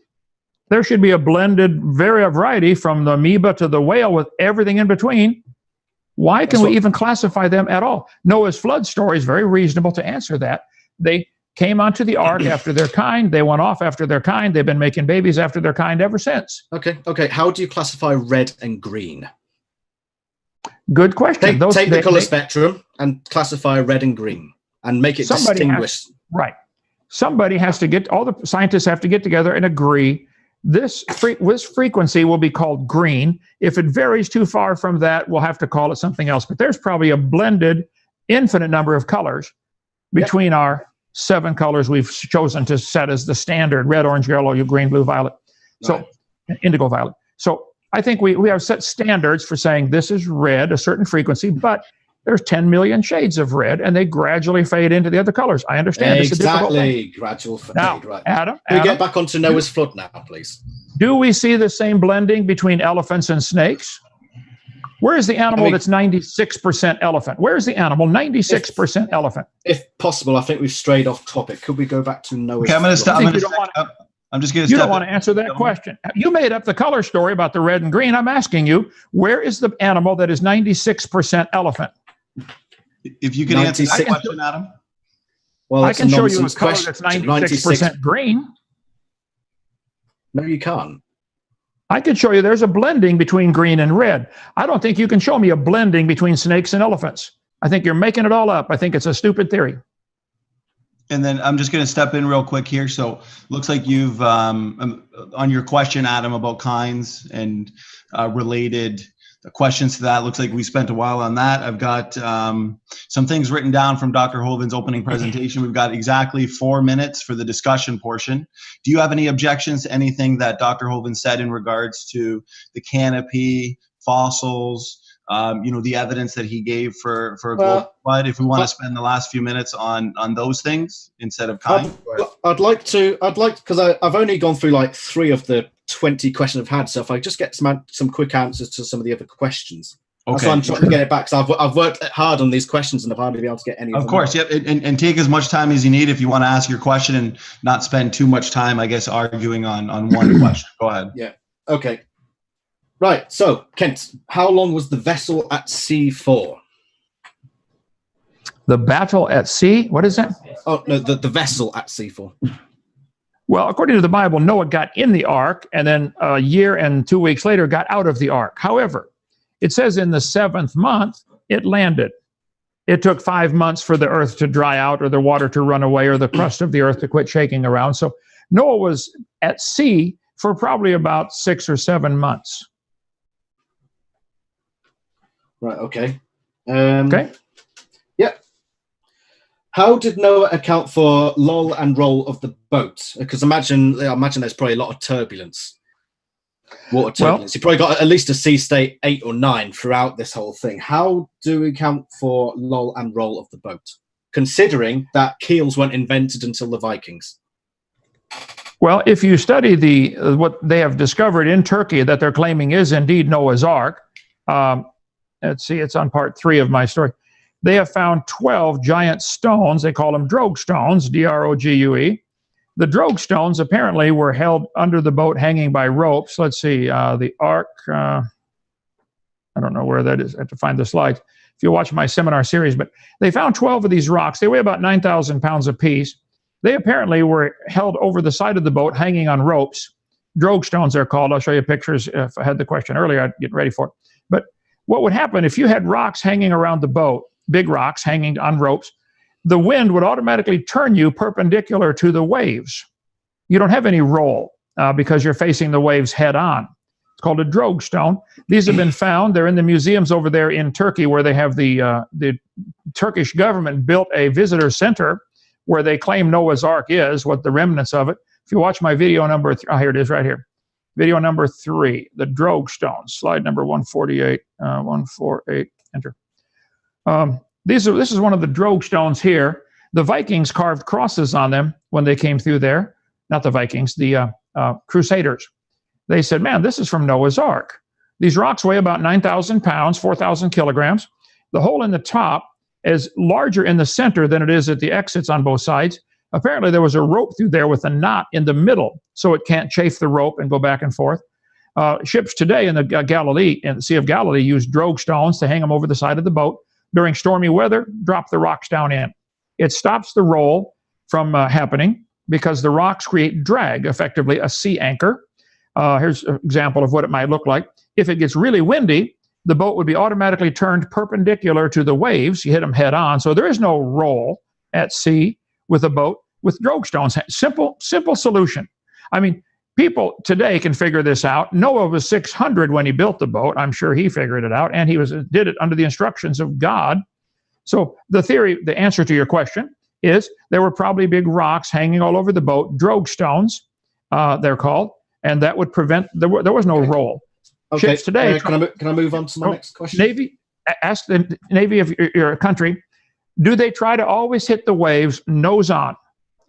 there should be a blended variety from the amoeba to the whale with everything in between. Why can we even classify them at all? Noah's flood story is very reasonable to answer that. They came onto the ark after their kind. They went off after their kind. They've been making babies after their kind ever since. Okay. How do you classify red and green? Good question. Take the color spectrum and classify red and green and make it distinguished. Right. Somebody has to all the scientists have to get together and agree this frequency will be called green. If it varies too far from that, we'll have to call it something else. But there's probably a blended infinite number of colors between our 7 colors we've chosen to set as the standard: red, orange, yellow, green, blue, violet. So indigo violet. So I think we have set standards for saying this is red, a certain frequency, but there's 10 million shades of red, and they gradually fade into the other colors. I understand. Exactly. Gradual fade, now, right. Adam, we get back onto Noah's flood now, please. Do we see the same blending between elephants and snakes? Where is the animal that's 96% elephant? Where is the animal 96% elephant? If possible, I think we've strayed off topic. Could we go back to Noah's flood? I'm just going to You don't want to answer that question. You made up the color story about the red and green. I'm asking you, where is the animal that is 96% elephant? If you can answer that question, Adam. Well, I can show you a color that's 96% green. No, you can't. I could show you there's a blending between green and red. I don't think you can show me a blending between snakes and elephants. I think you're making it all up. I think it's a stupid theory. And then I'm just going to step in real quick here. So looks like you've, on your question, Adam, about kinds and related questions to that, looks like we spent a while on that. I've got some things written down from Dr. Hovind's opening presentation. We've got exactly 4 minutes for the discussion portion. Do you have any objections to anything that Dr. Hovind said in regards to the canopy, fossils, the evidence that he gave for a global flood? If we want to spend the last few minutes on those things instead of kind. I'd like because I've only gone through like 3 of the 20 questions I've had. So if I just get some quick answers to some of the other questions. Okay. That's why I'm trying to get it back. So I've worked hard on these questions and I've hardly been able to get any of them. Of course, yep. And take as much time as you need if you want to ask your question and not spend too much time, I guess, arguing on one question. Go ahead. Yeah. Okay. Right. So, Kent, how long was the vessel at sea for? The battle at sea? What is that? Oh, no, the vessel at sea for. Well, according to the Bible, Noah got in the ark and then a year and 2 weeks later got out of the ark. However, it says in the 7th month, it landed. It took 5 months for the earth to dry out or the water to run away or the crust of the earth to quit shaking around. So Noah was at sea for probably about 6 or 7 months. Right. Okay. Okay. Yeah. How did Noah account for lull and roll of the boat? Because I imagine there's probably a lot of turbulence, water turbulence. You probably got at least a sea state 8 or 9 throughout this whole thing. How do we account for lull and roll of the boat, considering that keels weren't invented until the Vikings? Well, if you study what they have discovered in Turkey that they're claiming is indeed Noah's Ark, let's see, it's on part 3 of my story. They have found 12 giant stones. They call them drogue stones, D-R-O-G-U-E. The drogue stones apparently were held under the boat hanging by ropes. Let's see, the Ark, I don't know where that is. I have to find the slides if you watch my seminar series. But they found 12 of these rocks. They weigh about 9,000 pounds apiece. They apparently were held over the side of the boat hanging on ropes. Drogue stones, they're called. I'll show you pictures. If I had the question earlier, I'd get ready for it. But what would happen if you had rocks hanging around the boat, big rocks hanging on ropes, the wind would automatically turn you perpendicular to the waves. You don't have any roll because you're facing the waves head on. It's called a drogue stone. These have been found. They're in the museums over there in Turkey, where they have the Turkish government built a visitor center where they claim Noah's Ark is, what the remnants of it. If you watch my video number, here it is right here. Video number 3, the drogue stones, slide number 148, 148, enter. This is one of the drogue stones here. The Vikings carved crosses on them when they came through there. Not the Vikings, the Crusaders. They said, man, this is from Noah's Ark. These rocks weigh about 9,000 pounds, 4,000 kilograms. The hole in the top is larger in the center than it is at the exits on both sides. Apparently, there was a rope through there with a knot in the middle, so it can't chafe the rope and go back and forth. Ships today in the Sea of Galilee, use drogue stones to hang them over the side of the boat. During stormy weather, drop the rocks down in. It stops the roll from happening because the rocks create drag, effectively a sea anchor. Here's an example of what it might look like. If it gets really windy, the boat would be automatically turned perpendicular to the waves. You hit them head on. So there is no roll at sea with a boat with drogue stones. Simple solution. I mean, people today can figure this out. Noah was 600 when he built the boat. I'm sure he figured it out, and he did it under the instructions of God. So the answer to your question is there were probably big rocks hanging all over the boat, drogue stones, they're called, and that would prevent, there was no roll. Okay. Ships today. Can I move on to my next question? Navy, ask the Navy of your country, do they try to always hit the waves nose on?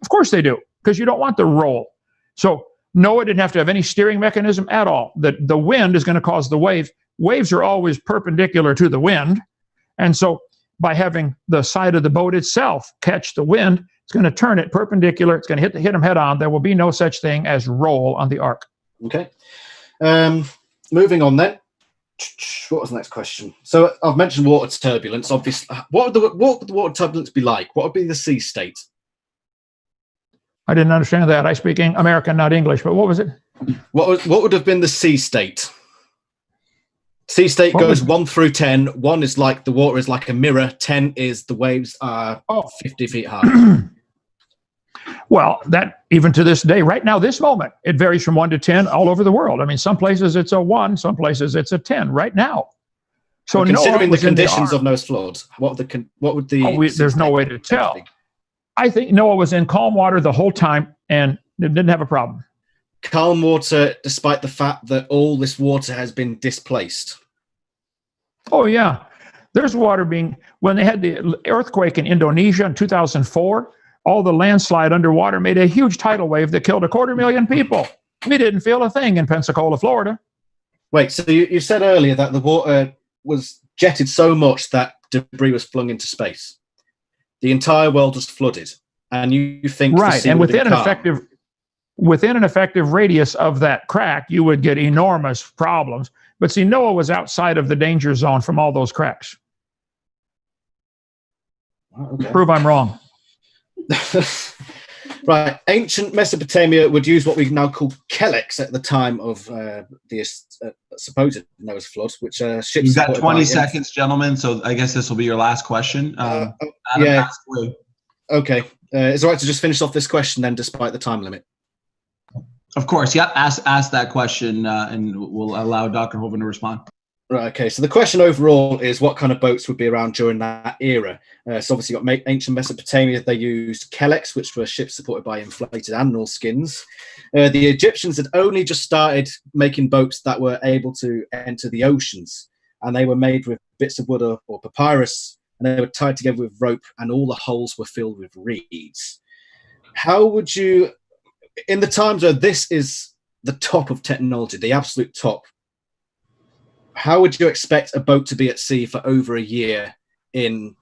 Of course they do, because you don't want the roll. So Noah didn't have to have any steering mechanism at all. The wind is going to cause the waves. Waves are always perpendicular to the wind. And so by having the side of the boat itself catch the wind, it's going to turn it perpendicular. It's going to hit them head on. There will be no such thing as roll on the Ark. Okay. Moving on then. What was the next question? So I've mentioned water turbulence. Obviously, what would the water turbulence be like? What would be the sea state? I didn't understand that. I speak American, not English. But what was it? What would have been the sea state? Sea state goes 1 through 10. 1 is like the water is like a mirror. 10 is the waves are 50 feet high. Well, that even to this day, right now, this moment, it varies from 1 to 10 all over the world. I mean, some places it's a 1, some places it's a 10 right now. So considering the conditions of Noah's flood, what would the there's no way to tell. I think Noah was in calm water the whole time and didn't have a problem. Calm water, despite the fact that all this water has been displaced. Oh, yeah. There's water when they had the earthquake in Indonesia in 2004, all the landslide underwater made a huge tidal wave that killed 250,000 people. We didn't feel a thing in Pensacola, Florida. Wait, so you said earlier that the water was jetted so much that debris was flung into space. The entire world was flooded, and you think right? And within an effective radius of that crack, you would get enormous problems. But see, Noah was outside of the danger zone from all those cracks. Okay. Prove I'm wrong. Right. Ancient Mesopotamia would use what we now call keleks at the time of the supposed Noah's flood, which ships. You've got 20 seconds, gentlemen. So I guess this will be your last question. Yeah. Okay. Is it all right to just finish off this question then, despite the time limit? Of course. Yeah. Ask that question, and we'll allow Dr. Hovind to respond. Right, okay. So the question overall is what kind of boats would be around during that era? So obviously you've got ancient Mesopotamia, they used keleks, which were ships supported by inflated animal skins. The Egyptians had only just started making boats that were able to enter the oceans, and they were made with bits of wood or papyrus, and they were tied together with rope, and all the holes were filled with reeds. How would you, in the times where this is the top of technology, the absolute top, how would you expect a boat to be at sea for over a year in,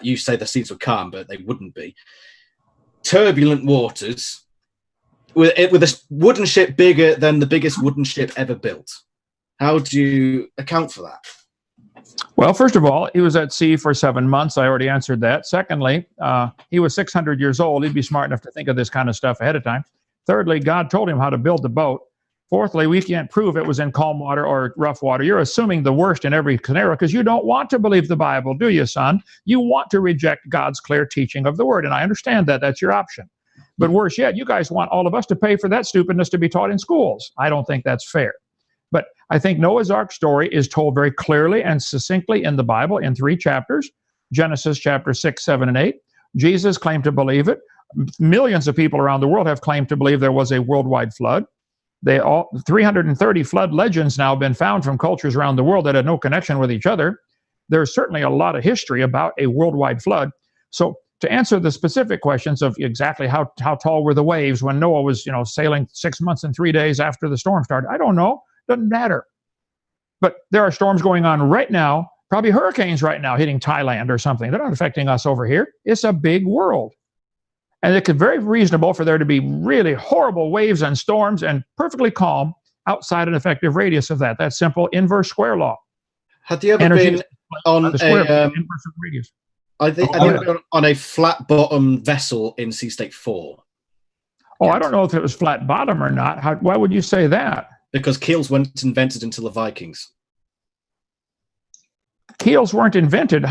you say the seas were calm, but they wouldn't be, turbulent waters, with a wooden ship bigger than the biggest wooden ship ever built? How do you account for that? Well, first of all, he was at sea for 7 months. I already answered that. Secondly, he was 600 years old. He'd be smart enough to think of this kind of stuff ahead of time. Thirdly, God told him how to build the boat. Fourthly, we can't prove it was in calm water or rough water. You're assuming the worst in every scenario because you don't want to believe the Bible, do you, son? You want to reject God's clear teaching of the word, and I understand that. That's your option. But worse yet, you guys want all of us to pay for that stupidness to be taught in schools. I don't think that's fair. But I think Noah's Ark story is told very clearly and succinctly in the Bible in 3 chapters, Genesis chapter 6, 7, and 8. Jesus claimed to believe it. Millions of people around the world have claimed to believe there was a worldwide flood. 330 flood legends now have been found from cultures around the world that had no connection with each other. There's certainly a lot of history about a worldwide flood. So to answer the specific questions of exactly how tall were the waves when Noah was, sailing 6 months and 3 days after the storm started, I don't know. Doesn't matter. But there are storms going on right now, probably hurricanes right now hitting Thailand or something. They're not affecting us over here. It's a big world. And it's very reasonable for there to be really horrible waves and storms and perfectly calm outside an effective radius of that. That's simple inverse square law. Have you ever been on on a flat bottom vessel in Sea State 4? Oh, I don't know if it was flat bottom or not. Why would you say that? Because keels weren't invented until the Vikings. Keels weren't invented.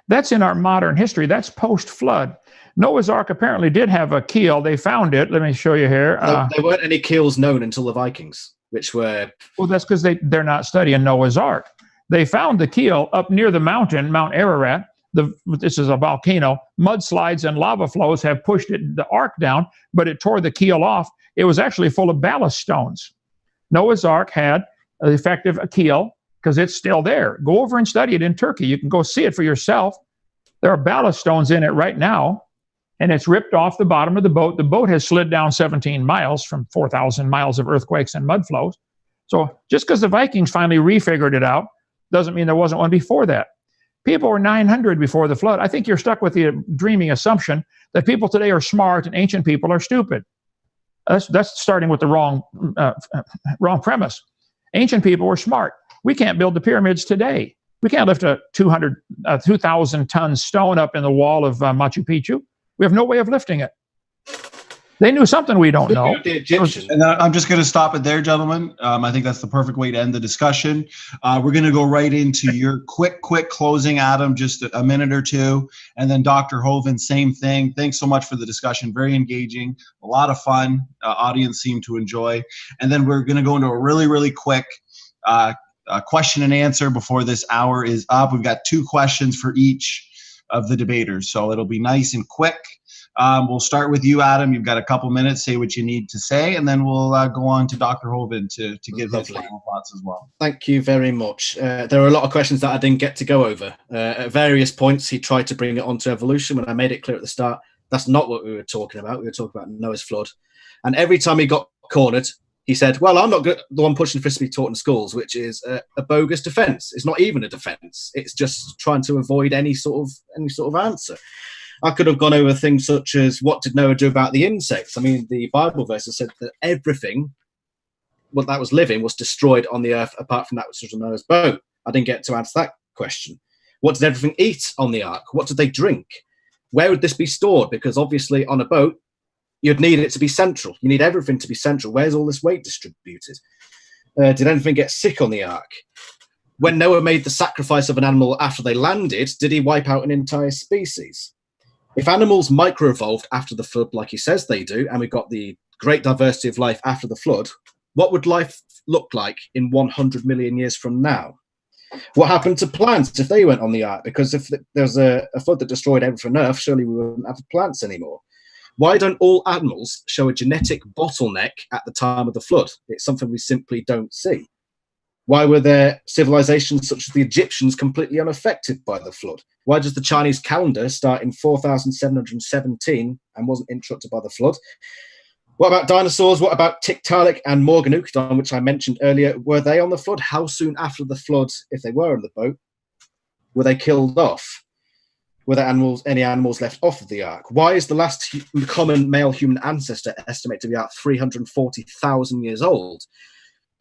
That's in our modern history. That's post-flood. Noah's Ark apparently did have a keel. They found it. Let me show you here. There weren't any keels known until the Vikings, which were... Well, that's because they're not studying Noah's Ark. They found the keel up near the mountain, Mount Ararat. This is a volcano. Mudslides and lava flows have pushed the ark down, but it tore the keel off. It was actually full of ballast stones. Noah's Ark had an effective keel because it's still there. Go over and study it in Turkey. You can go see it for yourself. There are ballast stones in it right now, and it's ripped off the bottom of the boat. The boat has slid down 17 miles from 4,000 miles of earthquakes and mud flows. So just because the Vikings finally refigured it out doesn't mean there wasn't one before that. People were 900 before the flood. I think you're stuck with the dreaming assumption that people today are smart and ancient people are stupid. That's starting with the wrong premise. Ancient people were smart. We can't build the pyramids today. We can't lift a 2,000-ton stone up in the wall of Machu Picchu. We have no way of lifting it. They knew something we don't know. And I'm just going to stop it there, gentlemen. I think that's the perfect way to end the discussion. We're going to go right into your quick closing, Adam, just a minute or two. And then Dr. Hovind, same thing. Thanks so much for the discussion. Very engaging, a lot of fun. Audience seemed to enjoy. And then we're going to go into a really quick question and answer before this hour is up. We've got 2 questions for each of the debaters, so it'll be nice and quick. We'll start with you, Adam. You've got a couple minutes. Say what you need to say, and then we'll go on to Dr. Hovind to give his final thoughts as well. Thank you very much. There are a lot of questions that I didn't get to go over. At various points, he tried to bring it onto evolution when I made it clear at the start. That's not what we were talking about. We were talking about Noah's flood. And every time he got cornered, he said, well, I'm not the one pushing for this to be taught in schools, which is a bogus defense. It's not even a defense. It's just trying to avoid any sort of answer. I could have gone over things such as what did Noah do about the insects? I mean, the Bible verse said that everything that was living was destroyed on the earth apart from that which was on Noah's boat. I didn't get to answer that question. What did everything eat on the ark? What did they drink? Where would this be stored? Because obviously on a boat, you'd need it to be central. You need everything to be central. Where's all this weight distributed? Did anything get sick on the ark? When Noah made the sacrifice of an animal after they landed, did he wipe out an entire species? If animals microevolved after the flood, like he says they do, and we got the great diversity of life after the flood, what would life look like in 100 million years from now? What happened to plants if they went on the ark? Because if there was a flood that destroyed everything on Earth, surely we wouldn't have plants anymore. Why don't all animals show a genetic bottleneck at the time of the flood? It's something we simply don't see. Why were there civilizations such as the Egyptians completely unaffected by the flood? Why does the Chinese calendar start in 4717 and wasn't interrupted by the flood? What about dinosaurs? What about Tiktaalik and Morganukdon, which I mentioned earlier? Were they on the flood? How soon after the flood, if they were on the boat, were they killed off? Were there any animals left off of the ark? Why is the last common male human ancestor estimated to be about 340,000 years old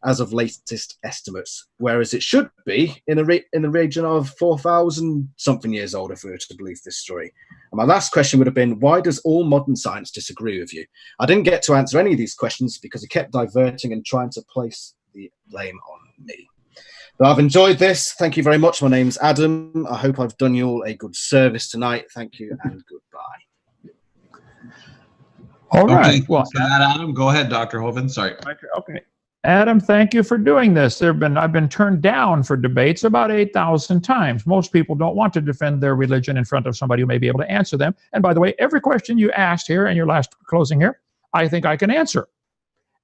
as of latest estimates, whereas it should be in the region of 4,000 something years old if we were to believe this story? And my last question would have been, why does all modern science disagree with you? I didn't get to answer any of these questions because he kept diverting and trying to place the blame on me. But I've enjoyed this. Thank you very much. My name's Adam. I hope I've done you all a good service tonight. Thank you and goodbye. All right. Okay. Well, Adam, go ahead, Dr. Hovind. Sorry. okay. Adam, thank you for doing this. I've been turned down for debates about 8,000 times. Most people don't want to defend their religion in front of somebody who may be able to answer them. And by the way, every question you asked here in your last closing here, I think I can answer.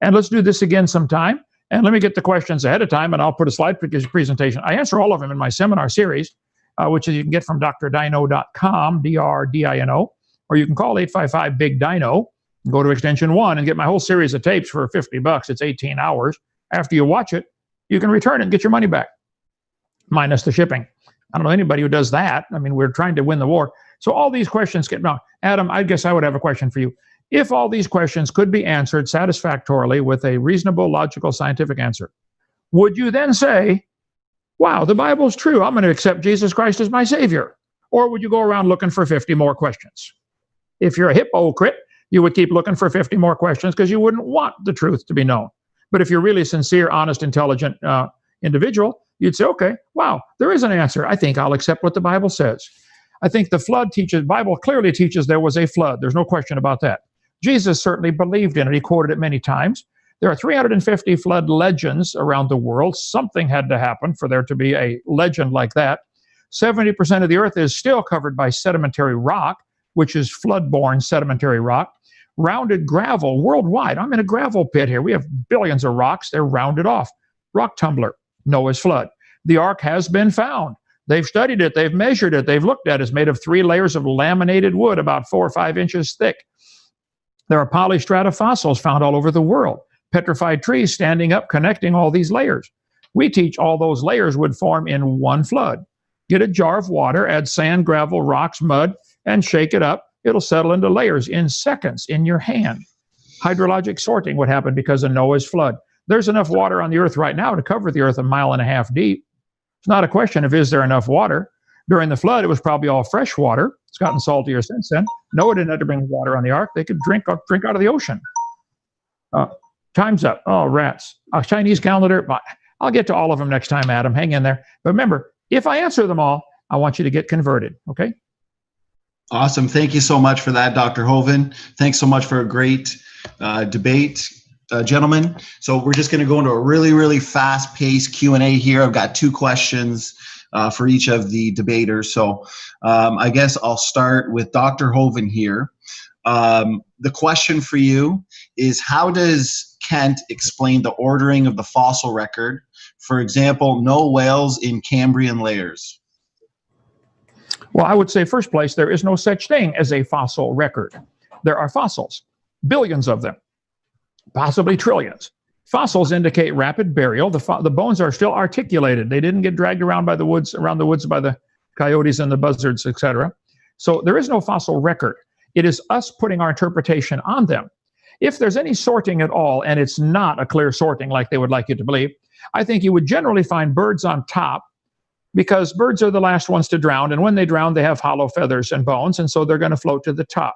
And let's do this again sometime. And let me get the questions ahead of time, and I'll put a slide presentation. I answer all of them in my seminar series, which you can get from drdino.com, D-R-D-I-N-O, or you can call 855-BIG-DINO. Go to extension 1 and get my whole series of tapes for $50. It's 18 hours. After you watch it, you can return it and get your money back, minus the shipping. I don't know anybody who does that. I mean, we're trying to win the war. So all these questions get now. Adam, I guess I would have a question for you. If all these questions could be answered satisfactorily with a reasonable, logical, scientific answer, would you then say, wow, the Bible's true, I'm going to accept Jesus Christ as my Savior? Or would you go around looking for 50 more questions? If you're a hypocrite, you would keep looking for 50 more questions because you wouldn't want the truth to be known. But if you're really sincere, honest, intelligent individual, you'd say, okay, wow, there is an answer. I think I'll accept what the Bible says. I think the Bible clearly teaches there was a flood. There's no question about that. Jesus certainly believed in it. He quoted it many times. There are 350 flood legends around the world. Something had to happen for there to be a legend like that. 70% of the earth is still covered by sedimentary rock, which is flood-borne sedimentary rock. Rounded gravel worldwide. I'm in a gravel pit here. We have billions of rocks. They're rounded off. Rock tumbler, Noah's flood. The ark has been found. They've studied it. They've measured it. They've looked at it. It's made of 3 layers of laminated wood, about 4 or 5 inches thick. There are polystrata fossils found all over the world. Petrified trees standing up, connecting all these layers. We teach all those layers would form in one flood. Get a jar of water, add sand, gravel, rocks, mud, and shake it up. It'll settle into layers in seconds in your hand. Hydrologic sorting would happen because of Noah's flood. There's enough water on the earth right now to cover the earth 1.5 miles deep. It's not a question of is there enough water. During the flood, it was probably all fresh water. It's gotten saltier since then. Noah didn't have to bring water on the ark. They could drink out of the ocean. Time's up. Oh, rats. A Chinese calendar. I'll get to all of them next time, Adam. Hang in there. But remember, if I answer them all, I want you to get converted, okay? Awesome. Thank you so much for that, Dr. Hovind. Thanks so much for a great debate, gentlemen. So we're just going to go into a really, really fast-paced Q&A here. I've got 2 questions for each of the debaters. So I guess I'll start with Dr. Hovind here. The question for you is, how does Kent explain the ordering of the fossil record? For example, no whales in Cambrian layers. Well, I would say, first place, there is no such thing as a fossil record. There are fossils, billions of them, possibly trillions. Fossils indicate rapid burial. The bones are still articulated. They didn't get dragged around by the woods, by the coyotes and the buzzards, etc. So there is no fossil record. It is us putting our interpretation on them. If there's any sorting at all, and it's not a clear sorting like they would like you to believe, I think you would generally find birds on top, because birds are the last ones to drown, and when they drown, they have hollow feathers and bones, and so they're going to float to the top.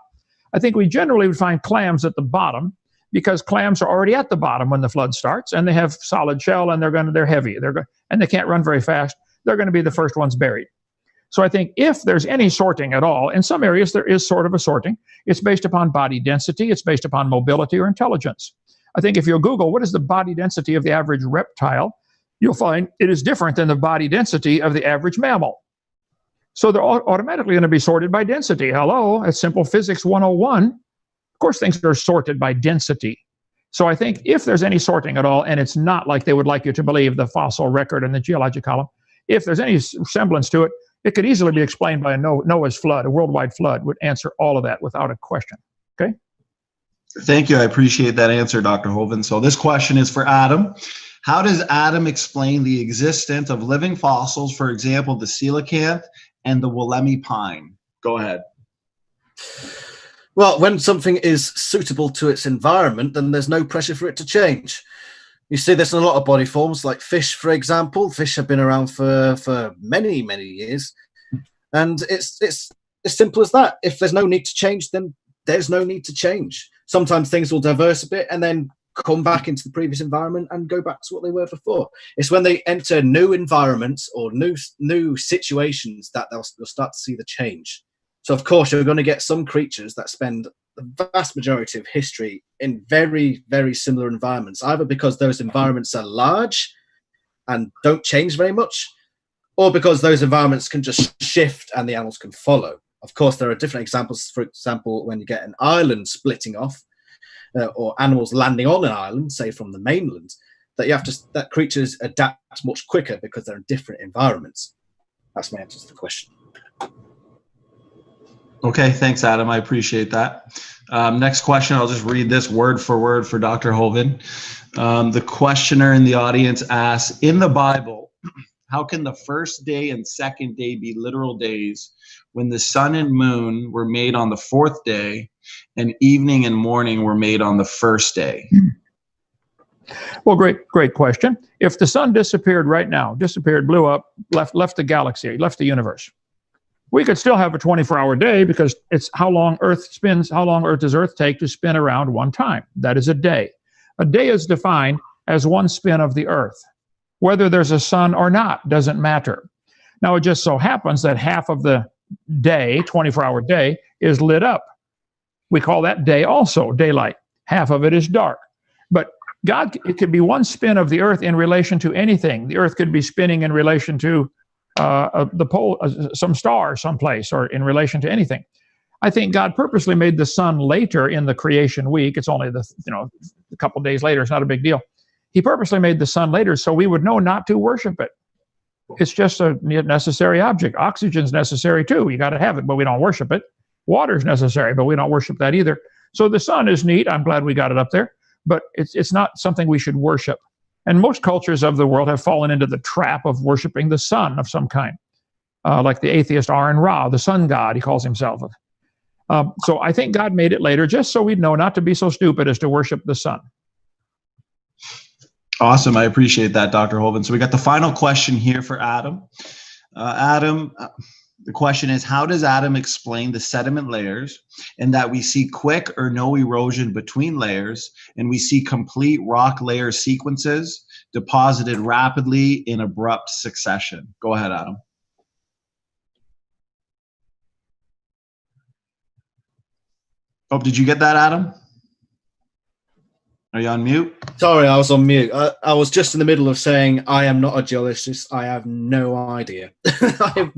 I think we generally would find clams at the bottom, because clams are already at the bottom when the flood starts, and they have solid shell, and they're heavy, and they can't run very fast. They're going to be the first ones buried. So I think if there's any sorting at all, in some areas there is sort of a sorting. It's based upon body density. It's based upon mobility or intelligence. I think if you Google what is the body density of the average reptile, you'll find it is different than the body density of the average mammal. So they're automatically going to be sorted by density. Hello, it's simple physics 101. Of course, things are sorted by density. So I think if there's any sorting at all, and it's not like they would like you to believe the fossil record and the geologic column, if there's any semblance to it, it could easily be explained by a Noah's flood. A worldwide flood would answer all of that without a question. Okay? Thank you. I appreciate that answer, Dr. Hovind. So this question is for Adam. How does Adam explain the existence of living fossils, for example, the coelacanth and the Wollemi pine? Go ahead. Well, when something is suitable to its environment, then there's no pressure for it to change. You see this in a lot of body forms, like fish, for example. Fish have been around for many, many years. And it's as simple as that. If there's no need to change, then there's no need to change. Sometimes things will diverse a bit and then come back into the previous environment and go back to what they were before. It's when they enter new environments or new situations that they'll start to see the change. So, of course, you're going to get some creatures that spend the vast majority of history in very, very similar environments, either because those environments are large and don't change very much, or because those environments can just shift and the animals can follow. Of course, there are different examples. For example, when you get an island splitting off, or animals landing on an island, say from the mainland, that creatures adapt much quicker because they're in different environments. That's my answer to the question. Okay, thanks, Adam. I appreciate that. Next question, I'll just read this word for word for Dr. Hovind. The questioner in the audience asks, in the Bible, how can the first day and second day be literal days when the sun and moon were made on the fourth day and evening and morning were made on the first day? Well, great question. If the sun disappeared right now, blew up, left the galaxy, left the universe, we could still have a 24-hour day because it's how long Earth does Earth take to spin around one time? That is a day. A day is defined as one spin of the Earth. Whether there's a sun or not doesn't matter. Now, it just so happens that half of the day, 24-hour day, is lit up. We call that day also, daylight. Half of it is dark. But it could be one spin of the Earth in relation to anything. The Earth could be spinning in relation to the pole, some star someplace, or in relation to anything. I think God purposely made the sun later in the creation week. It's only a couple days later. It's not a big deal. He purposely made the sun later so we would know not to worship it. It's just a necessary object. Oxygen's necessary too. You got to have it, but we don't worship it. Water's necessary, but we don't worship that either. So the sun is neat. I'm glad we got it up there, but it's not something we should worship. And most cultures of the world have fallen into the trap of worshiping the sun of some kind, like the atheist Aaron Ra, the sun god, he calls himself. So I think God made it later just so we'd know not to be so stupid as to worship the sun. Awesome. I appreciate that, Dr. Hovind. So we got the final question here for Adam. Adam, the question is, how does Adam explain the sediment layers and that we see quick or no erosion between layers and we see complete rock layer sequences deposited rapidly in abrupt succession? Go ahead, Adam. Oh, did you get that, Adam? Are you on mute? Sorry, I was on mute. I was just in the middle of saying I am not a geologist. I have no idea. I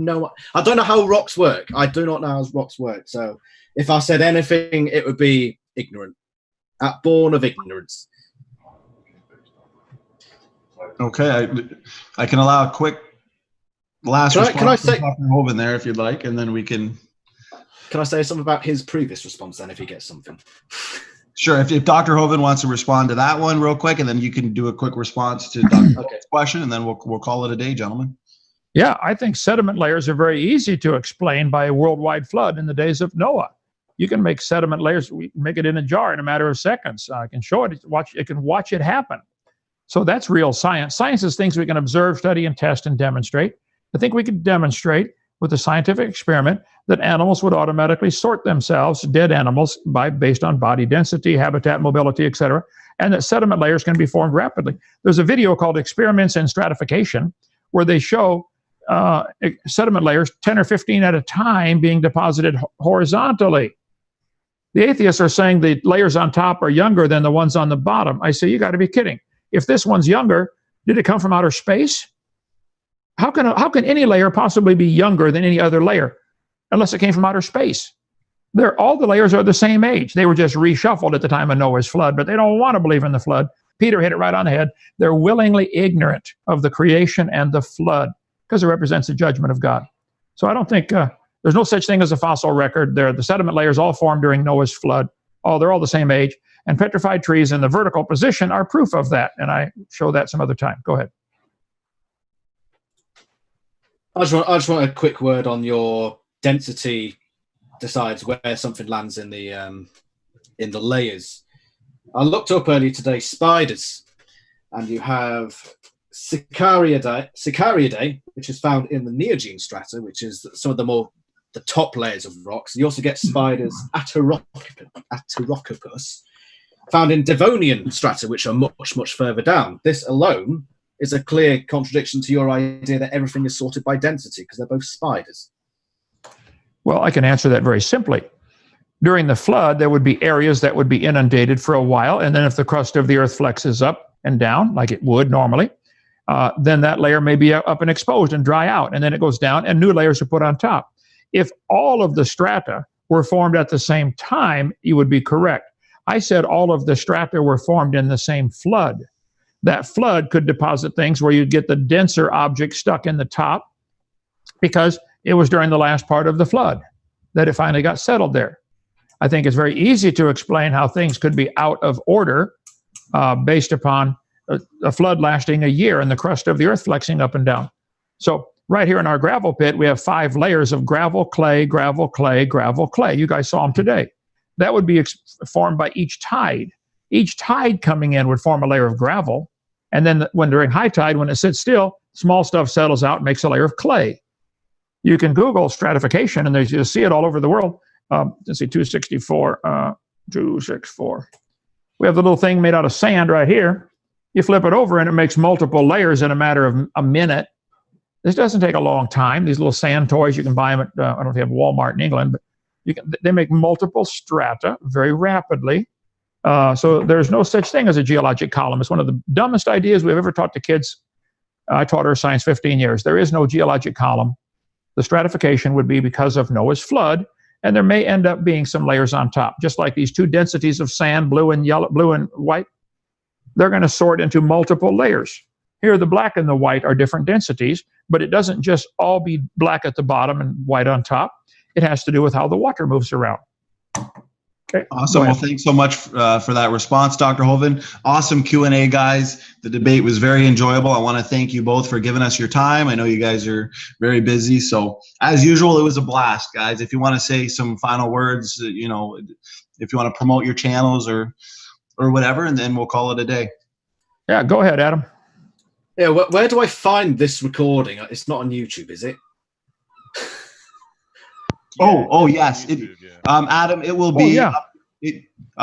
don't know how rocks work. I do not know how rocks work. So if I said anything, it would be ignorant. Born of ignorance. Okay, I can allow a quick last response. Can I say Dr. Hovind there if you'd like, and then we can. Can I say something about his previous response then, if he gets something? Sure. If Dr. Hovind wants to respond to that one real quick, and then you can do a quick response to Dr. Hovind's question, and then we'll call it a day, gentlemen. Yeah, I think sediment layers are very easy to explain by a worldwide flood in the days of Noah. You can make sediment layers, we make it in a jar in a matter of seconds. I can show it, watch it happen. So that's real science. Science is things we can observe, study, and test and demonstrate. I think we could demonstrate with a scientific experiment that animals would automatically sort themselves, dead animals, based on body density, habitat mobility, etc., and that sediment layers can be formed rapidly. There's a video called Experiments in Stratification where they show sediment layers, 10 or 15 at a time, being deposited horizontally. The atheists are saying the layers on top are younger than the ones on the bottom. I say, you got to be kidding. If this one's younger, did it come from outer space? How can any layer possibly be younger than any other layer unless it came from outer space? All the layers are the same age. They were just reshuffled at the time of Noah's flood, but they don't want to believe in the flood. Peter hit it right on the head. They're willingly ignorant of the creation and the flood because it represents the judgment of God. So I don't think there's no such thing as a fossil record. The sediment layers all formed during Noah's flood. They're all the same age. And petrified trees in the vertical position are proof of that. And I show that some other time. Go ahead. I just want a quick word on your density decides where something lands in the layers. I looked up earlier today spiders, and you have Sicariidae, which is found in the Neogene strata, which is some of the top layers of rocks. You also get spiders Aterocopus, found in Devonian strata, which are much, much further down. This alone is a clear contradiction to your idea that everything is sorted by density, because they're both spiders. Well, I can answer that very simply. During the flood, there would be areas that would be inundated for a while, and then if the crust of the earth flexes up and down, like it would normally, then that layer may be up and exposed and dry out, and then it goes down, and new layers are put on top. If all of the strata were formed at the same time, you would be correct. I said all of the strata were formed in the same flood. That flood could deposit things where you'd get the denser object stuck in the top because it was during the last part of the flood that it finally got settled there. I think it's very easy to explain how things could be out of order based upon a flood lasting a year and the crust of the earth flexing up and down. So right here in our gravel pit, we have 5 layers of gravel, clay, gravel, clay, gravel, clay. You guys saw them today. That would be formed by each tide. Each tide coming in would form a layer of gravel. And then when during high tide, when it sits still, small stuff settles out and makes a layer of clay. You can Google stratification, and you'll see it all over the world. Let's see, 264. We have the little thing made out of sand right here. You flip it over, and it makes multiple layers in a matter of a minute. This doesn't take a long time. These little sand toys, you can buy them at, I don't know if you have Walmart in England, but they make multiple strata very rapidly. So there's no such thing as a geologic column. It's one of the dumbest ideas we've ever taught to kids. I taught earth science 15 years. There is no geologic column. The stratification would be because of Noah's flood, and there may end up being some layers on top, just like these 2 densities of sand, blue and yellow, blue and white. They're going to sort into multiple layers. Here, the black and the white are different densities, but it doesn't just all be black at the bottom and white on top. It has to do with how the water moves around. Okay. Awesome. Well, thanks so much for that response, Dr. Hovind. Awesome Q&A, guys. The debate was very enjoyable. I want to thank you both for giving us your time. I know you guys are very busy. So as usual, it was a blast, guys. If you want to say some final words, if you want to promote your channels or whatever, and then we'll call it a day. Yeah, go ahead, Adam. Yeah, where do I find this recording? It's not on YouTube, is it? Yes. Adam, it will be.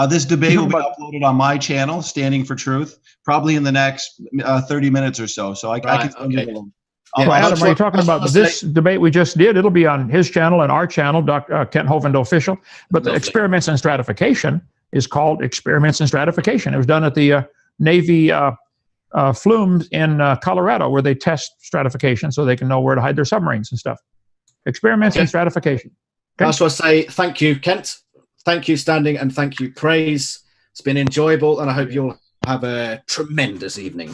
This debate will be uploaded on my channel, Standing for Truth, probably in the next 30 minutes or so. So I can send you the link. Adam, are you talking about this debate we just did? It'll be on his channel and our channel, Dr. Kent Hovind Official. But the Experiments in Stratification is called Experiments in Stratification. It was done at the Navy flumes in Colorado, where they test stratification so they can know where to hide their submarines and stuff. Experiments in Stratification. Okay. I just want to say thank you, Kent. Thank you, Standing, and thank you, Praise. It's been enjoyable, and I hope you'll have a tremendous evening.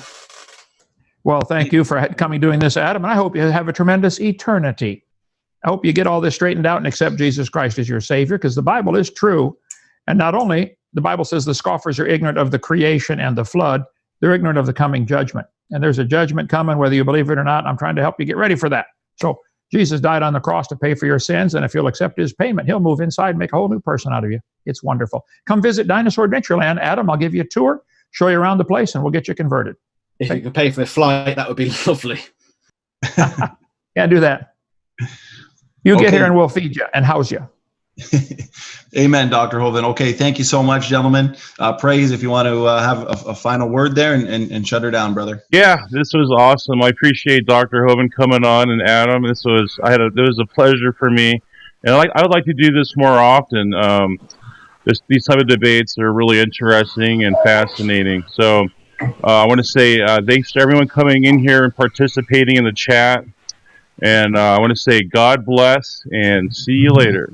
Well, thank you for doing this, Adam, and I hope you have a tremendous eternity. I hope you get all this straightened out and accept Jesus Christ as your Savior, because the Bible is true. And not only, the Bible says the scoffers are ignorant of the creation and the flood, they're ignorant of the coming judgment. And there's a judgment coming, whether you believe it or not. I'm trying to help you get ready for that. So Jesus died on the cross to pay for your sins, and if you'll accept his payment, he'll move inside and make a whole new person out of you. It's wonderful. Come visit Dinosaur Adventureland, Adam. I'll give you a tour, show you around the place, and we'll get you converted. If you could pay for the flight, that would be lovely. Yeah, do that. You get here and we'll feed you and house you. Amen, Dr. Hovind. Okay, thank you so much, gentlemen. Praise, if you want to have a final word there and shut her down, brother. Yeah, this was awesome. I appreciate Dr. Hovind coming on, and Adam. It was a pleasure for me, and I would like to do this more often. these type of debates are really interesting and fascinating. So I want to say thanks to everyone coming in here and participating in the chat. And I want to say God bless and see you later.